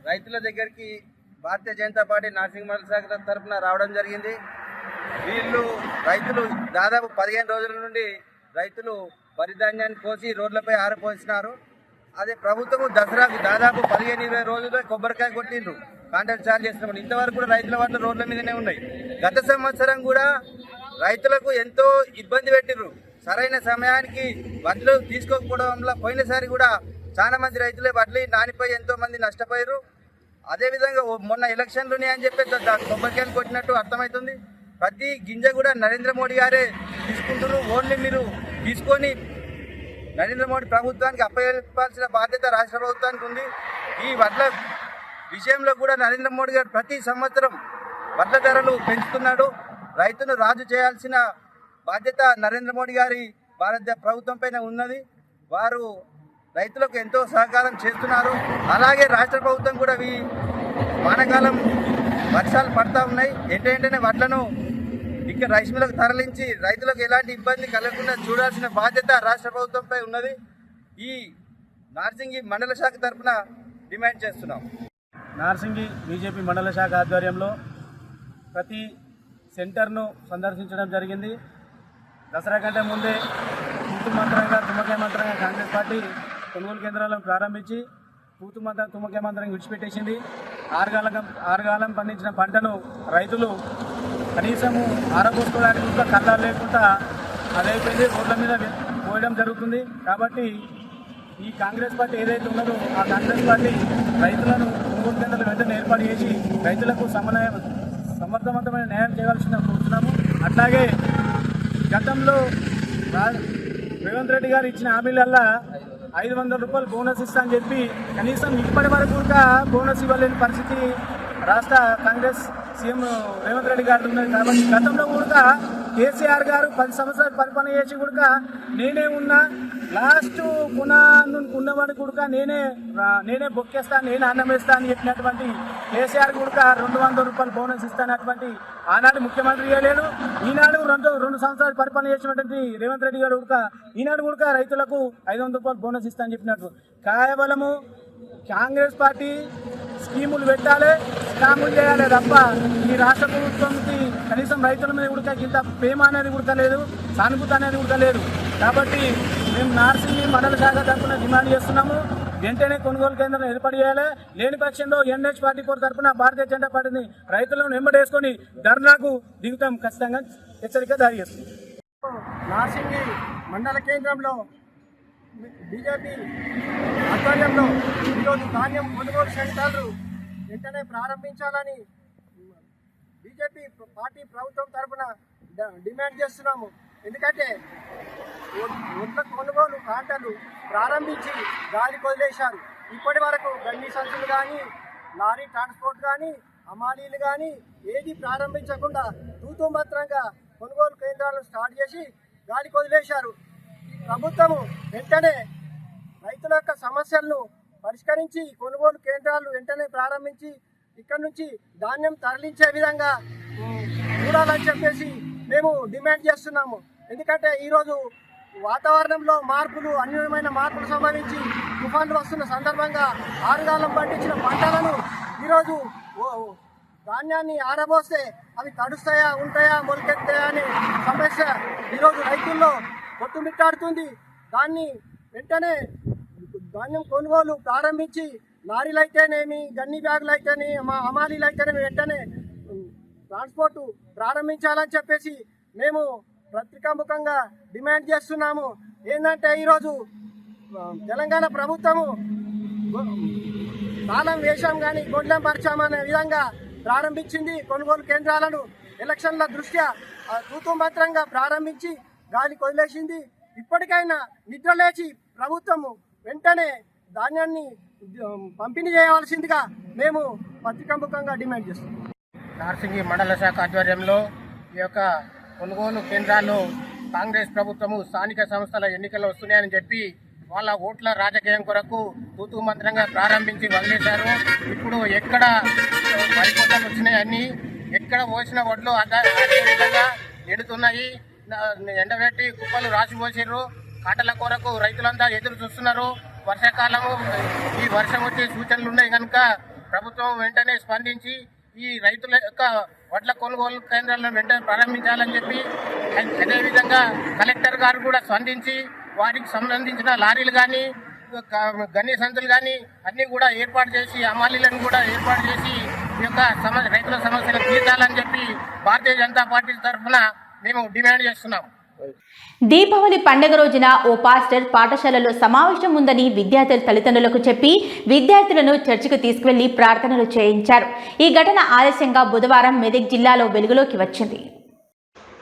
రైతుల దగ్గరికి భారతీయ జనతా పార్టీ నార్సింగ్ మండల శాఖ తరఫున రావడం జరిగింది. రైతులు దాదాపు 15 రోజుల నుండి రైతులు వరి ధాన్యాన్ని కోసి రోడ్లపై ఆరపోసినారు. అదే ప్రభుత్వము దసరాకు దాదాపు 15-20 రోజుల్లో కొబ్బరికాయ కొట్టిండ్రు, కాంట్రాక్ట్ ఛార్జ్ చేస్తున్నారు. ఇంతవరకు కూడా రైతుల వడ్లు రోడ్ల మీదనే ఉన్నాయి. గత సంవత్సరం కూడా రైతులకు ఎంతో ఇబ్బంది పెట్టిర్రు. సరైన సమయానికి వడ్లు తీసుకోకపోవడం వల్ల పోయినసారి కూడా చాలా మంది రైతులే వడ్లు నానిపోయి ఎంతో మంది నష్టపోయారు. అదేవిధంగా మొన్న ఎలక్షన్లు ఉన్నాయని చెప్పి కొబ్బరికాయలు కొట్టినట్టు అర్థమవుతుంది. ప్రతి గింజ కూడా నరేంద్ర మోడీ గారే తీసుకుంటున్నారు. ఓన్లీ మీరు తీసుకొని నరేంద్ర మోడీ ప్రభుత్వానికి అప్పచెప్పాల్సిన బాధ్యత రాష్ట్ర ప్రభుత్వానికి ఉంది. ఈ వడ్ల విషయంలో కూడా నరేంద్ర మోడీ గారు ప్రతి సంవత్సరం వడ్ల ధరలు పెంచుతున్నాడు. రైతును రాజు చేయాల్సిన బాధ్యత నరేంద్ర మోడీ గారి భారత ప్రభుత్వం పైన ఉన్నది. వారు రైతులకు ఎంతో సహకారం చేస్తున్నారు. అలాగే రాష్ట్ర ప్రభుత్వం కూడా వానాకాలం వర్షాలు పడతా ఉన్నాయి. వెంటనే వడ్లను ఇక్కడ రైస్ మిల్లకు తరలించి రైతులకు ఎలాంటి ఇబ్బంది కలగకుండా చూడాల్సిన బాధ్యత రాష్ట్ర ప్రభుత్వంపై ఉన్నది. ఈ నార్సింగి మండల శాఖ తరఫున డిమాండ్ చేస్తున్నాం. నార్సింగి బీజేపీ మండల శాఖ ఆధ్వర్యంలో ప్రతి సెంటర్ను సందర్శించడం జరిగింది. దసరా కంటే ముందే తుమ్మకాయ మంత్రంగా కాంగ్రెస్ పార్టీ కొనుగోలు కేంద్రాలను ప్రారంభించి తుమ్మకాయ మంత్రంగా విడిచిపెట్టేసింది. ఆరుగాలం పండించిన పంటను రైతులు కనీసము ఆరబోసుకోవడానికి కూడా కళ్ళాలు లేకుండా అదైపోయింది, రోడ్ల మీద పోయడం జరుగుతుంది. కాబట్టి ఈ కాంగ్రెస్ పార్టీ ఏదైతే ఉన్నదో ఆ కాంగ్రెస్ పార్టీ రైతులను కొనుగోలు కేంద్రాలు వెంటనే ఏర్పాటు చేసి రైతులకు సమర్థవంతమైన న్యాయం చేయవలసిన కోరుతున్నాము. అట్లాగే గతంలో రేవంత్ రెడ్డి గారు ఇచ్చిన హామీలల్లా 500 రూపాయలు బోనస్ ఇస్తా అని చెప్పి కనీసం ఇప్పటి వరకు కూడా బోనస్ ఇవ్వలేని పరిస్థితి రాష్ట్ర కాంగ్రెస్ సీఎం రేవంత్ రెడ్డి గారు ఉన్నది. కాబట్టి గతంలో కూడా కేసీఆర్ గారు 10 సంవత్సరాలు పరిపాలన చేసి కూడా నేనే ఉన్నా, లాస్ట్ ఉన్నవాడు కూడా నేనే బొక్కేస్తా, నేనే అన్నం వేస్తా అని చెప్పినటువంటి కేసీఆర్ కూడా 200 రూపాయలు బోనస్ ఇస్తానటువంటి ఆనాడు ముఖ్యమంత్రి ఇవ్వలేడు. ఈనాడు 2 సంవత్సరాలు పరిపాలన చేసినటువంటి రేవంత్ రెడ్డి గారు కూడా ఈనాడు కూడా రైతులకు 500 రూపాయలు బోనస్ ఇస్తా అని చెప్పినట్టు కేవలము కాంగ్రెస్ పార్టీ స్కీములు పెట్టాలి, స్కాములు చేయాలి తప్ప ఈ రాష్ట్ర ప్రభుత్వంకి కనీసం రైతుల మీద కూడా ఇంత ప్రేమ అనేది కూడా లేదు, సానుభూతి అనేది కూడా లేదు. కాబట్టి మేము నార్సింగి మండల శాఖ తరఫున డిమాండ్ చేస్తున్నాము. వెంటనే కొనుగోలు కేంద్రం ఏర్పాటు చేయాలి. లేని పక్షంలో ఎన్హెచ్ పార్టీ తరఫున భారతీయ జనతా పార్టీని రైతులను వెంబడేసుకొని ధర్నాకు దిగుతాం ఖచ్చితంగా హెచ్చరిక జారీ చేస్తుంది. నార్సింగి మండల కేంద్రంలో బీజేపీ ఆధ్వర్యంలో ఈరోజు ధాన్యం కొనుగోలు సెంటర్లు వెంటనే ప్రారంభించాలని బీజేపీ పార్టీ ప్రభుత్వం తరఫున డిమాండ్ చేస్తున్నాము. ఎందుకంటే ఒడ్ల కొనుగోలు కాంటలు ప్రారంభించి గాలి వదిలేశారు. ఇప్పటి వరకు గన్ని సంచులు కానీ, లారీ ట్రాన్స్పోర్ట్ కానీ, హమాలీలు కానీ ఏది ప్రారంభించకుండా తూతుమంత్రంగా కొనుగోలు కేంద్రాలను స్టార్ట్ చేసి గాలికి వదిలేశారు. ప్రభుత్వము వెంటనే రైతుల యొక్క సమస్యలను పరిష్కరించి కొనుగోలు కేంద్రాలు వెంటనే ప్రారంభించి ఇక్కడ నుంచి ధాన్యం తరలించే విధంగా చూడాలని చెప్పేసి మేము డిమాండ్ చేస్తున్నాము. ఎందుకంటే ఈరోజు వాతావరణంలో మార్పులు, అన్యూనమైన మార్పులు సంభవించి తుఫాన్లు వస్తున్న సందర్భంగా ఆరుగాలం పండించిన పంటలను ఈరోజు ధాన్యాన్ని ఆరబోస్తే అవి తడుస్తాయా, ఉంటాయా, మొలకెత్తాయా అనే సమస్య ఈరోజు రైతుల్లో కొట్టుమిట్టాడుతుంది. దాన్ని వెంటనే ధాన్యం కొనుగోలు ప్రారంభించి లారీలు అయితేనేమి, గన్ని బ్యాగులు అయితేనే, హమాలీలు అయితేనేమి వెంటనే ట్రాన్స్పోర్టు ప్రారంభించాలని చెప్పేసి మేము పత్రికాముఖంగా డిమాండ్ చేస్తున్నాము. ఏంటంటే ఈరోజు తెలంగాణ ప్రభుత్వము తాళం వేషం కానీ గొడ్లం పరిచామనే విధంగా ప్రారంభించింది కొనుగోలు కేంద్రాలను. ఎలక్షన్ల దృష్ట్యా తూతుమంత్రంగా ప్రారంభించి గాలికి వదిలేసింది. ఇప్పటికైనా నిద్రలేచి ప్రభుత్వము వెంటనే ధాన్యాన్ని పంపిణీ చేయవలసిందిగా మేము పత్రికాముఖంగా డిమాండ్ చేస్తున్నాం. నార్సింగి మండల శాఖ ఆధ్వర్యంలో ఈ యొక్క కొనుగోలు కేంద్రాలు కాంగ్రెస్ ప్రభుత్వము స్థానిక సంస్థల ఎన్నికలు వస్తున్నాయని చెప్పి వాళ్ళ ఓట్ల రాజకీయం కొరకు తూతూ మంత్రంగా ప్రారంభించి వదిలేశారు. ఇప్పుడు ఎక్కడ వరికోతలు వచ్చినాయని, ఎక్కడ పోసిన వడ్లు అదే విధంగా ఎడుతున్నాయి. ఎండబెట్టి కుప్పలు రాసిపోసారు. కాటల కొరకు రైతులంతా ఎదురు చూస్తున్నారు. వర్షాకాలము, ఈ వర్షం వచ్చే సూచనలు ఉన్నాయి కనుక ప్రభుత్వం వెంటనే స్పందించి ఈ రైతుల యొక్క వడ్ల కొనుగోలు కేంద్రాలను వెంటనే ప్రారంభించాలని చెప్పి, అదేవిధంగా కలెక్టర్ గారు కూడా స్పందించి వాటికి సంబంధించిన లారీలు కానీ, గన్ని సంచులు కానీ అన్నీ కూడా ఏర్పాటు చేసి, హమాలీలను కూడా ఏర్పాటు చేసి ఈ యొక్క రైతుల సమస్యలు తీర్చాలని చెప్పి భారతీయ జనతా పార్టీ తరఫున మేము డిమాండ్ చేస్తున్నాం. దీపావళి పండుగ రోజున ఓ పాస్టర్ పాఠశాలలో సమావేశం ఉందని విద్యార్థుల తల్లిదండ్రులకు చెప్పి విద్యార్థులను చర్చికి తీసుకువెళ్లి ప్రార్థనలు చేయించారు. ఈ ఘటన ఆలస్యంగా బుధవారం మెదక్ జిల్లాలో వెలుగులోకి వచ్చింది.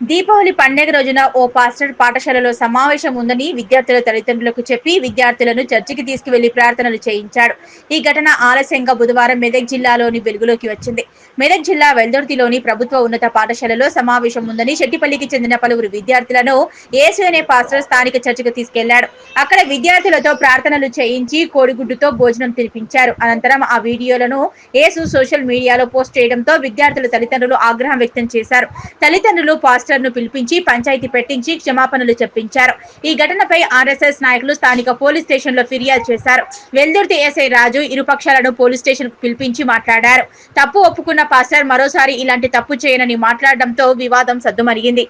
దీపావళి పండుగ రోజున ఓ పాస్టర్ పాఠశాలలో సమావేశం ఉందని విద్యార్థుల తల్లిదండ్రులకు చెప్పి విద్యార్థులను చర్చికి తీసుకువెళ్లి ప్రార్థనలు చేయించాడు. ఈ ఘటన ఆలస్యంగా బుధవారం మెదక్ జిల్లాలోని వెలుగులోకి వచ్చింది. మెదక్ జిల్లా వెల్దుర్తిలోని ప్రభుత్వ ఉన్నత పాఠశాలలో సమావేశం ఉందని చెట్టిపల్లికి చెందిన పలువురు విద్యార్థులను యేసు అనే పాస్టర్ స్థానిక చర్చికి తీసుకెళ్లాడు. అక్కడ విద్యార్థులతో ప్రార్థనలు చేయించి కోడిగుడ్డుతో భోజనం తినిపించారు. అనంతరం ఆ వీడియోలను యేసు సోషల్ మీడియాలో పోస్ట్ చేయడంతో విద్యార్థుల తల్లిదండ్రులు ఆగ్రహం వ్యక్తం చేశారు. తల్లిదండ్రులు ను పిలిపించి పంచాయతీ పెట్టించి క్షమాపణలు చెప్పించారు. ఈ ఘటనపై ఆర్ఎస్ఎస్ నాయకులు స్థానిక పోలీస్ స్టేషన్ లో ఫిర్యాదు చేశారు. వెల్దుర్తి ఎస్ఐ రాజు ఇరుపక్షాలను పోలీస్ స్టేషన్ కు పిలిపించి మాట్లాడారు. తప్పు ఒప్పుకున్న పాస్టర్ మరోసారి ఇలాంటి తప్పు చేయనని మాట్లాడడంతో వివాదం సద్దుమరిగింది.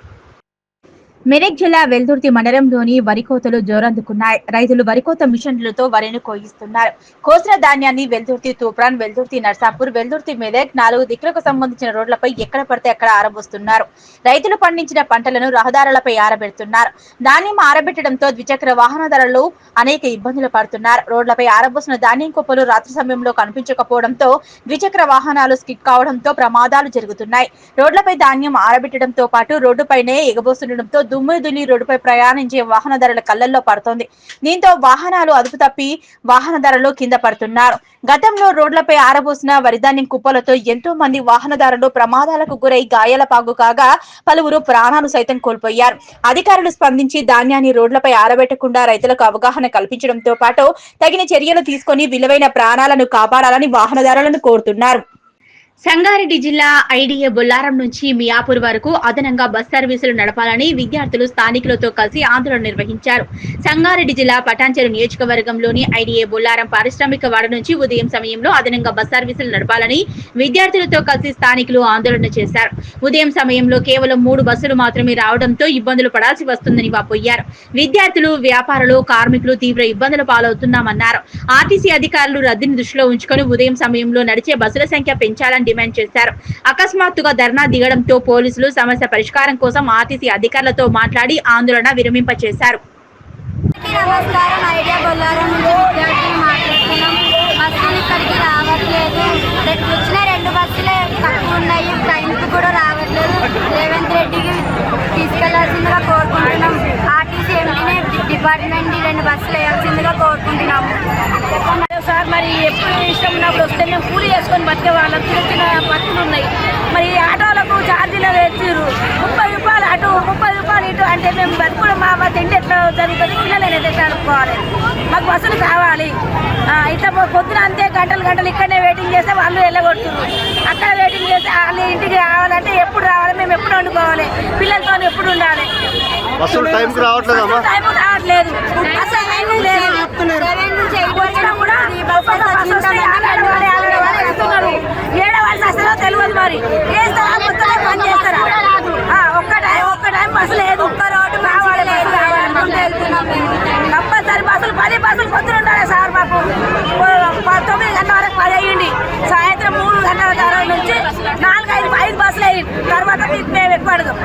మెదక్ జిల్లా వెల్దుర్తి మండలంలోని వరి కోతలు జోరందుకున్నాయి. రైతులు వరికోత మిషన్లతో వరిని కోయిస్తున్నారు. కోసిన ధాన్యాన్ని వెల్దుర్తి తూప్రాన్, వెల్దుర్తి నర్సాపూర్, వెల్దుర్తి మెదక్ 4 దిక్కులకు సంబంధించిన రోడ్లపై ఎక్కడ పడితే అక్కడ ఆరబోస్తున్నారు. రైతులు పండించిన పంటలను రహదారులపై ఆరబెడుతున్నారు. ధాన్యం ఆరబెట్టడంతో ద్విచక్ర వాహనదారులు అనేక ఇబ్బందులు పడుతున్నారు. రోడ్లపై ఆరబోసిన ధాన్యం కుప్పలు రాత్రి సమయంలో కనిపించకపోవడంతో ద్విచక్ర వాహనాలు స్కిడ్ కావడంతో ప్రమాదాలు జరుగుతున్నాయి. రోడ్లపై ధాన్యం ఆరబెట్టడంతో పాటు రోడ్డుపైనే ఎగబోస్తుండటంతో దుమ్ముదులి రోడ్డుపై ప్రయాణించే వాహనదారుల కళ్లల్లో పడుతోంది. దీంతో వాహనాలు అదుపు తప్పి వాహనదారులు కింద పడుతున్నారు. గతంలో రోడ్లపై ఆరబోసిన వరిధాన్యం కుప్పలతో ఎంతో మంది వాహనదారులు ప్రమాదాలకు గురై గాయాల పాగు కాగా పలువురు ప్రాణాలు సైతం కోల్పోయారు. అధికారులు స్పందించి ధాన్యాన్ని రోడ్లపై ఆరబెట్టకుండా రైతులకు అవగాహన కల్పించడంతో పాటు తగిన చర్యలు తీసుకుని విలువైన ప్రాణాలను కాపాడాలని వాహనదారులను కోరుతున్నారు. సంగారెడ్డి జిల్లా ఐడిఏ బొల్లారం నుంచి మియాపూర్ వరకు అదనంగా బస్ సర్వీసులు నడపాలని విద్యార్థులు స్థానికులతో కలిసి ఆందోళన నిర్వహించారు. సంగారెడ్డి జిల్లా పటాన్చెరు నియోజకవర్గంలోని ఐడిఏ బొల్లారం పారిశ్రామిక వాడ నుంచి ఉదయం సమయంలో అదనంగా బస్ సర్వీసులు నడపాలని విద్యార్థులతో కలిసి స్థానికులు ఆందోళన చేశారు. ఉదయం సమయంలో కేవలం 3 బస్సులు మాత్రమే రావడంతో ఇబ్బందులు పడాల్సి వస్తుందని వాపోయారు. విద్యార్థులు, వ్యాపారులు, కార్మికులు తీవ్ర ఇబ్బందులు పాలవుతున్నామన్నారు. ఆర్టీసీ అధికారులు రద్దీని దృష్టిలో ఉంచుకొని ఉదయం సమయంలో నడిచే బస్సుల సంఖ్య పెంచాలని డిమాండ్ చేశారు. అకస్మాత్తుగా ధర్నా దిగడంతో పోలీసులు సమస్య పరిష్కారం కోసం ఆర్టీసీ అధికారులతో మాట్లాడి ఆందోళన విరమింపచేశారు. నమస్కారం. ఐడియా బొల్లారం నుంచి విద్యార్థులు మాట్లాడుతున్నాం. బస్సులు ఇక్కడికి రావట్లేదు. వచ్చిన 2 బస్సులే తక్కువ ఉన్నాయి. టైంకి కూడా రావట్లేదు. రేవంత్ రెడ్డికి తీసుకెళ్లాల్సిందిగా కోరుకుంటున్నాం. ఆర్టీసీ ఎంపీనే డిపార్ట్మెంట్ 2 బస్సులు వేయాల్సిందిగా కోరుకుంటున్నాము. సార్ మరి ఎప్పుడు ఇష్టం ఉన్నప్పుడు వస్తే మేము కూలి చేసుకొని బతికే వాళ్ళం, చిన్న చిన్న బతుకులు ఉన్నాయి. మరి ఆటోలకు ఛార్జీలు తెచ్చిర్రు, 30 రూపాయలు అటు 30 రూపాయలు ఇటు అంటే మేము బతుకుడు మా తిండి ఎట్లా జరుగుతుంది, పిల్లలు ఎట్లా అనుకోవాలి, మాకు బస్సులు కావాలి. ఇట్లా పొద్దున అంతే గంటలు ఇక్కడనే వెయిటింగ్ చేస్తే వాళ్ళు వెళ్ళగొడుతున్నారు, అక్కడ వెయిటింగ్ చేస్తే వాళ్ళు ఇంటికి రావాలంటే ఎప్పుడు రావాలి, మేము ఎప్పుడు వండుకోవాలి, పిల్లలతో ఎప్పుడు ఉండాలి. బస్సులు టైంకి రావట్లేదమ్మా? టైం రావట్లేదు, అసలు టైం లేదు. వచ్చినా కూడా ఏడవలసి వస్తుందో తెలియదు. మరి చేస్తారా మొత్తమే పని చేస్తారా? ఒక్క టైం బస్సు లేదు, ఒక్క రోడ్డు కావాలి, బస్సు కావాలనుకుంటే కంపల్సరీ బస్సులు 10 బస్సులు పొద్దున ఉండాలి సార్. మాకు 9 గంటల వరకు 10 అయ్యింది, సాయంత్రం 3 గంటల తర్వాత నుంచి 4-5 బస్సులు అయ్యింది. తర్వాత మేము ఎక్కువ అడగం.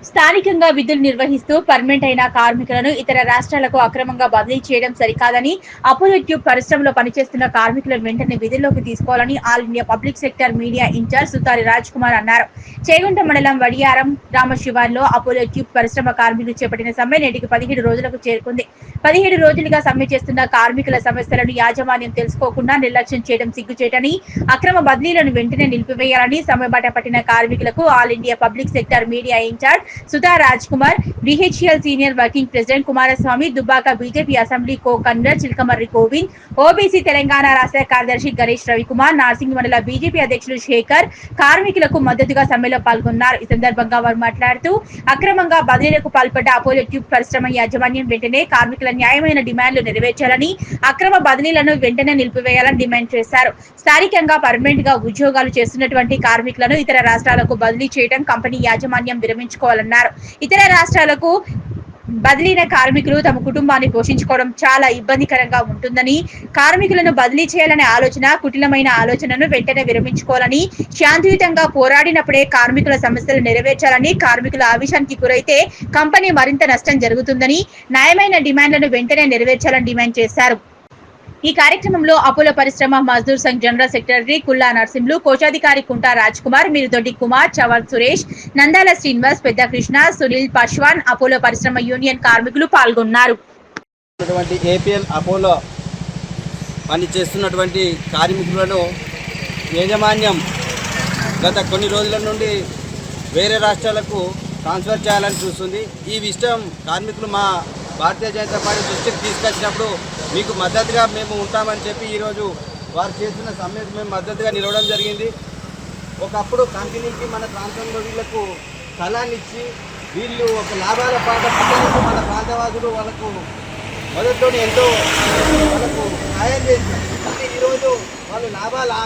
స్థానికంగా విధులు నిర్వహిస్తూ పర్మనెంట్ అయిన కార్మికులను ఇతర రాష్ట్రాలకు అక్రమంగా బదిలీ చేయడం సరికాదని, అపోలో ట్యూబ్ పరిశ్రమలో పనిచేస్తున్న కార్మికులను వెంటనే విధుల్లోకి తీసుకోవాలని all India public sector media incharge Sutari Raj Kumar అన్నారు. చేగుంట మండలం వడియారం గ్రామ శివార్లో అపోలో ట్యూబ్ పరిశ్రమ కార్మికులు చేపట్టిన సమ్మె నేటికి 17 రోజులకు చేరుకుంది. 17 రోజులుగా సమ్మె చేస్తున్న కార్మికుల సమస్యలను యాజమాన్యం తెలుసుకోకుండా నిర్లక్ష్యం చేయడం సిగ్గుచేటని, అక్రమ బదిలీలను వెంటనే నిలిపివేయాలని సమ్మె బాట పట్టిన కార్మికులకు all India public sector media incharge Sudha Raj Kumar, DHL senior working president Kumaraswamy, Dubbaka BJP assembly co convener Chilakamarri Govind, OBC Telangana రాష్ట్ర కార్యదర్శి గణేష్ రవికుమార్, నార్సింగ్ మండల బీజేపీ అధ్యక్షులు శేఖర్ కార్మికులకు మద్దతుగా సమ్మెలో పాల్గొన్నారు. ఈ సందర్భంగా వారు మాట్లాడుతూ అక్రమంగా బదిలీలకు పాల్పడ్డ అపోలో ట్యూబ్ పరిశ్రమ యాజమాన్యం వెంటనే కార్మికుల న్యాయమైన డిమాండ్లు నెరవేర్చాలని, అక్రమ బదిలీలను వెంటనే నిలిపివేయాలని డిమాండ్ చేశారు. స్థానికంగా పర్మనెంట్ గా ఉద్యోగాలు చేస్తున్నటువంటి కార్మికులను ఇతర రాష్ట్రాలకు బదిలీ చేయడం కంపెనీ యాజమాన్యం విరమించుకోవాలన్నారు. ఇతర రాష్ట్రాలకు బదిలీన కార్మికులు తమ కుటుంబాన్ని పోషించుకోవడం చాలా ఇబ్బందికరంగా ఉంటుందని, కార్మికులను బదిలీ చేయాలనే ఆలోచన కుటిలమైన ఆలోచనను వెంటనే విరమించుకోవాలని, శాంతియుతంగా పోరాడినప్పుడే కార్మికుల సమస్యలు నెరవేర్చాలని, కార్మికుల ఆవేశానికి గురైతే కంపెనీ మరింత నష్టం జరుగుతుందని, న్యాయమైన డిమాండ్లను వెంటనే నెరవేర్చాలని డిమాండ్ చేశారు. ఈ కార్యక్రమంలో అపోలో పరిశ్రమ మజ్దూర్ సంఘ్ జనరల్ సెక్రటరీ కుల్లా నర్సింహులు, కోశాధికారి కుంటా రాజ్ కుమార్, మిరుదొడ్డి కుమార్, చవల్ సురేష్, నందాల శ్రీనివాస్, పెద్ద కృష్ణ, సునీల్ పశ్వాన్, అపోలో పరిశ్రమ యూనియన్ కార్మికులు పాల్గొన్నారు. ఏపీఎల్ అపోలో పని చేస్తున్నటువంటి కార్మికులను యాజమాన్యం గత కొన్ని రోజుల నుండి వేరే రాష్ట్రాలకు ట్రాన్స్ఫర్ చేయాలని చూస్తుంది. ఈ విషయం కార్మికులు మా భారతీయ జనతా పార్టీ దృష్టికి తీసుకొచ్చినప్పుడు మీకు మద్దతుగా మేము ఉంటామని చెప్పి ఈరోజు వారు చేస్తున్న సమ్మెకు మేము మద్దతుగా నిలవడం జరిగింది. ఒకప్పుడు కంపెనీకి మన ప్రాంతంలో వీళ్లకు స్థలాన్ని ఇచ్చి వీళ్ళు ఒక లాభాల పాట మన ప్రాంతవాసులు వాళ్ళకు మొదట్లో ఎంతో వాళ్ళకు సహాయం చేస్తారు. అంటే ఈరోజు వాళ్ళు లాభాలు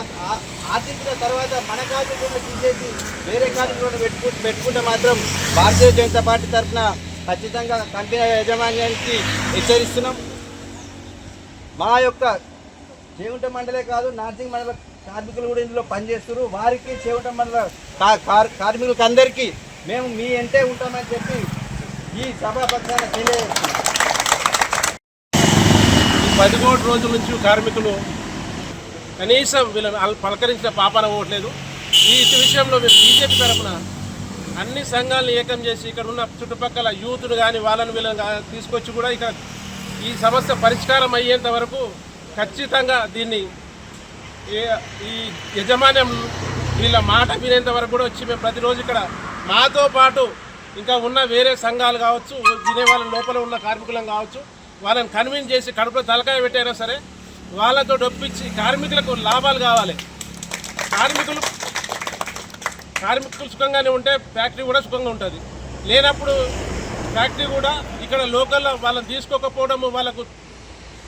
ఆర్జించిన తర్వాత మన కార్మికులను తీసేసి వేరే కార్మికులను పెట్టుకుంటే మాత్రం భారతీయ జనతా పార్టీ తరఫున ఖచ్చితంగా కంపెనీ యాజమాన్యానికి హెచ్చరిస్తున్నాం. మా యొక్క చేగుంట మండలే కాదు, నార్సింగ్ మండల కార్మికులు కూడా ఇందులో పనిచేస్తారు. వారికి చేగుంట మండల కార్మికులకు అందరికీ మేము మీ ఎంటే ఉంటామని చెప్పి ఈ సభాపక్షాన తెలియజేస్తున్నాం. ఈ 13 రోజుల నుంచి కార్మికులు కనీసం వీళ్ళని పలకరించిన పాపాన పోవట్లేదు. ఈ విషయంలో మీరు బీజేపీ తరఫున అన్ని సంఘాలను ఏకం చేసి ఇక్కడ ఉన్న చుట్టుపక్కల యూత్ను కానీ వాళ్ళని వీళ్ళని తీసుకొచ్చి కూడా ఇక్కడ ఈ సమస్య పరిష్కారం అయ్యేంత వరకు ఖచ్చితంగా దీన్ని ఈ యజమాన్యం వీళ్ళ మాట వినేంత వరకు కూడా వచ్చి మేము ప్రతిరోజు ఇక్కడ మాతో పాటు ఇంకా ఉన్న వేరే సంఘాలు కావచ్చు, వినే వాళ్ళ లోపల ఉన్న కార్మికులను కావచ్చు, వాళ్ళని కన్విన్స్ చేసి కడుపులో తలకాయ పెట్టైనా సరే వాళ్ళతో డొప్పించి కార్మికులకు లాభాలు కావాలి. కార్మికులు సుఖంగానే ఉంటే ఫ్యాక్టరీ కూడా సుఖంగా ఉంటుంది. లేనప్పుడు ఫ్యాక్టరీ కూడా ఇక్కడ లోకల్లో వాళ్ళని తీసుకోకపోవడము, వాళ్ళకు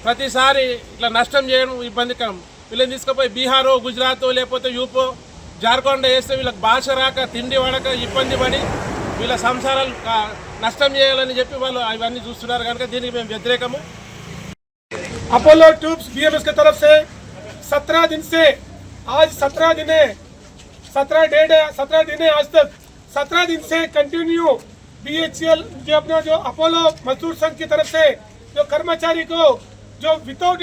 ప్రతిసారి ఇట్లా నష్టం చేయడం ఇబ్బందికరం. వీళ్ళని తీసుకుపోయి బీహారో, గుజరాతో, లేకపోతే యూపో, జార్ఖండ్ వేస్తే వీళ్ళకి భాష రాక, తిండి పడక ఇబ్బంది పడి వీళ్ళ సంసారాలు నష్టం చేయాలని చెప్పి వాళ్ళు అవన్నీ చూస్తున్నారు. కనుక దీనికి మేము వ్యతిరేకము. अपोलो ट्यूब्स बीएमएस की तरफ से 17 दिन से आज 17 दिन है आज तक 17 दिन से कंटिन्यू बीएचएल जो अपना जो अपोलो मजदूर संघ की तरफ से जो कर्मचारी को जो विदाउट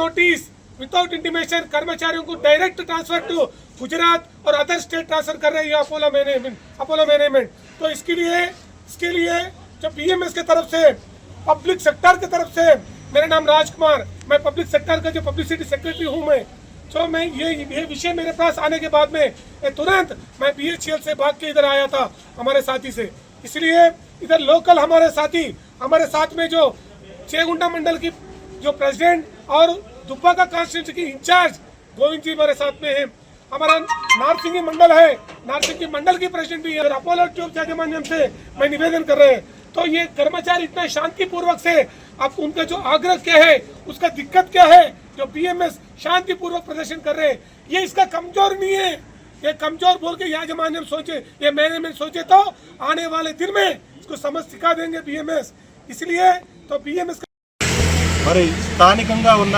नोटिस विदाउट इंटीमेशन कर्मचारियों को डायरेक्ट ट्रांसफर टू गुजरात और अदर स्टेट ट्रांसफर कर रही है अपोलो मैनेजमेंट। तो इसके लिए जो बीएमएस की तरफ से पब्लिक सेक्टर की तरफ से मेरा नाम राजकुमार, मैं पब्लिक सेक्टर का जो पब्लिसिटी सेक्रेटरी हूँ मैं, तो मैं ये विषय मेरे पास आने के बाद में तुरंत मैं BHEL से भाग के इधर आया था हमारे साथी से। इसलिए इधर लोकल हमारे साथी, हमारे साथ में जो चेगुंडा मंडल की जो प्रेसिडेंट और दुब्बा का कॉन्स्टिट्यूंसी की इंचार्ज गोविंद जी हमारे साथ में है। हमारा नारसिंगी मंडल है, नारसिंगी मंडल की प्रेसिडेंट भी है। अपोलो ट्यूब के माध्यम से मैं निवेदन कर रहे हैं, तो ये कर्मचारी इतना शांतिपूर्वक से अब उनका जो आग्रह क्या है, उसका दिक्कत क्या है, जो BMS शांतिपूर्वक प्रदर्शन कर रहे हैं, ये इसका कमजोर नहीं है। ये कमजोर बोल के याजमान्य सोचे, ये मैनेजमेंट सोचे तो आने वाले दिन में इसको समझ सिखा देंगे BMS। इसलिए तो BMS మరి స్థానికంగా ఉన్న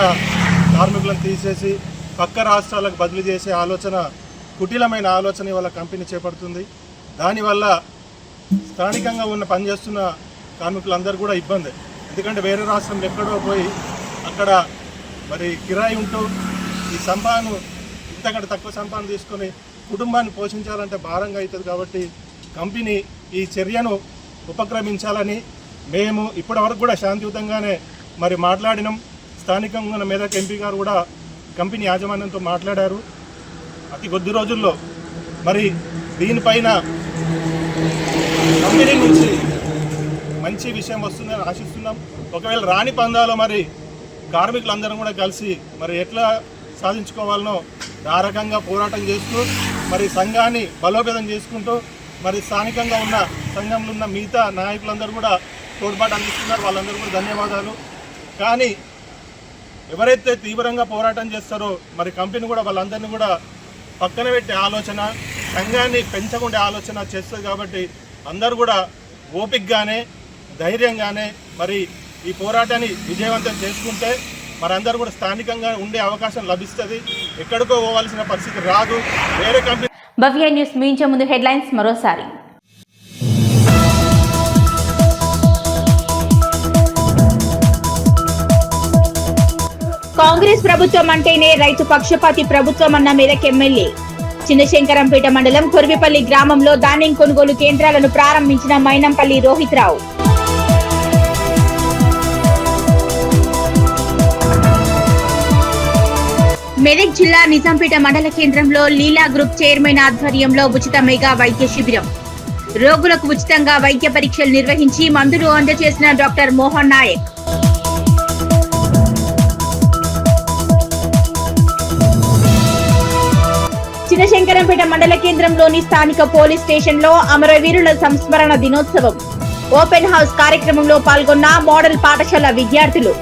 కార్మికులను తీసేసి పక్క రాష్ట్రాలకు బదిలీ చేసే ఆలోచన, కుటిలమైన ఆలోచన ఇవాళ కంపెనీ చేపడుతుంది. దానివల్ల స్థానికంగా ఉన్న పనిచేస్తున్న కార్మికులందరూ కూడా ఇబ్బంది. ఎందుకంటే వేరే రాష్ట్రంలో ఎక్కడో పోయి అక్కడ మరి కిరాయి ఉంటూ ఈ సంపాదన ఇంతకంటే తక్కువ సంపాదన తీసుకొని కుటుంబాన్ని పోషించాలంటే భారంగా అవుతుంది. కాబట్టి కంపెనీ ఈ చర్యను ఉపక్రమించాలని మేము ఇప్పటివరకు కూడా శాంతియుతంగానే మరి మాట్లాడినాం. స్థానికంగా ఉన్న మెదక్ ఎంపీ గారు కూడా కంపెనీ యాజమాన్యంతో మాట్లాడారు. అతి కొద్ది రోజుల్లో మరి దీనిపైన కంపెనీ నుంచి మంచి విషయం వస్తుందని ఆశిస్తున్నాం. ఒకవేళ రాని పందాలో మరి కార్మికులందరం కూడా కలిసి మరి ఎట్లా సాధించుకోవాలనో ఆ రకంగా పోరాటం చేస్తూ మరి సంఘాన్ని బలోపేతం చేసుకుంటూ మరి స్థానికంగా ఉన్న సంఘంలో ఉన్న మిగతా నాయకులందరూ కూడా తోడ్పాటు అందిస్తున్నారు. వాళ్ళందరూ కూడా ధన్యవాదాలు. కానీ ఎవరైతే తీవ్రంగా పోరాటం చేస్తారో మరి కంపెనీ కూడా వాళ్ళందరినీ కూడా పక్కన పెట్టే ఆలోచన, సంఘాన్ని పెంచకుండే ఆలోచన చేస్తుంది. కాబట్టి అందరూ కూడా ఓపికగానే ధైర్యంగానే మరి ఈ పోరాటాన్ని విజయవంతం చేసుకుంటే మరందరూ కూడా స్థానికంగా ఉండే అవకాశం లభిస్తుంది. ఎక్కడికో పోవాల్సిన పరిస్థితి రాదు. వేరే కంపెనీ. భవ్య న్యూస్ ముగించే ముందు హెడ్లైన్స్ మరోసారి. కాంగ్రెస్ ప్రభుత్వం అంటేనే రైతు పక్షపాతి ప్రభుత్వం అన్న మెదక్ ఎమ్మెల్యే. చిన్నశంకరంపేట మండలం కొర్విపల్లి గ్రామంలో ధాన్యం కొనుగోలు కేంద్రాలను ప్రారంభించిన మైనంపల్లి రోహిత్ రావు. మెదక్ జిల్లా నిజాంపేట మండల కేంద్రంలో లీలా గ్రూప్ చైర్మన్ ఆధ్వర్యంలో ఉచిత మెగా వైద్య శిబిరం. రోగులకు ఉచితంగా వైద్య పరీక్షలు నిర్వహించి మందులు అందజేసిన డాక్టర్ మోహన్ నాయక్. చిన్నశంకరంపేట మండల కేంద్రంలోని స్థానిక పోలీస్ స్టేషన్లో అమరవీరుల సంస్మరణ దినోత్సవం. ఓపెన్ హౌస్ కార్యక్రమంలో పాల్గొన్న మోడల్ పాఠశాల విద్యార్థులు.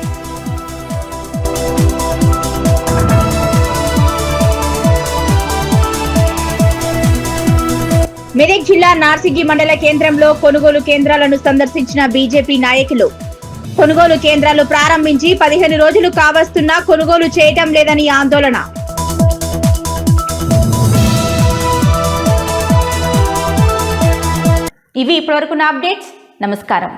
మెదక్ జిల్లా నార్సింగి మండల కేంద్రంలో కొనుగోలు కేంద్రాలను సందర్శించిన బీజేపీ నాయకులు. కొనుగోలు కేంద్రాలు ప్రారంభించి 15 రోజులు కావస్తున్నా కొనుగోలు చేయటం లేదని ఆందోళన. ఇవి ఇప్పటివరకున్న అప్డేట్స్. నమస్కారం.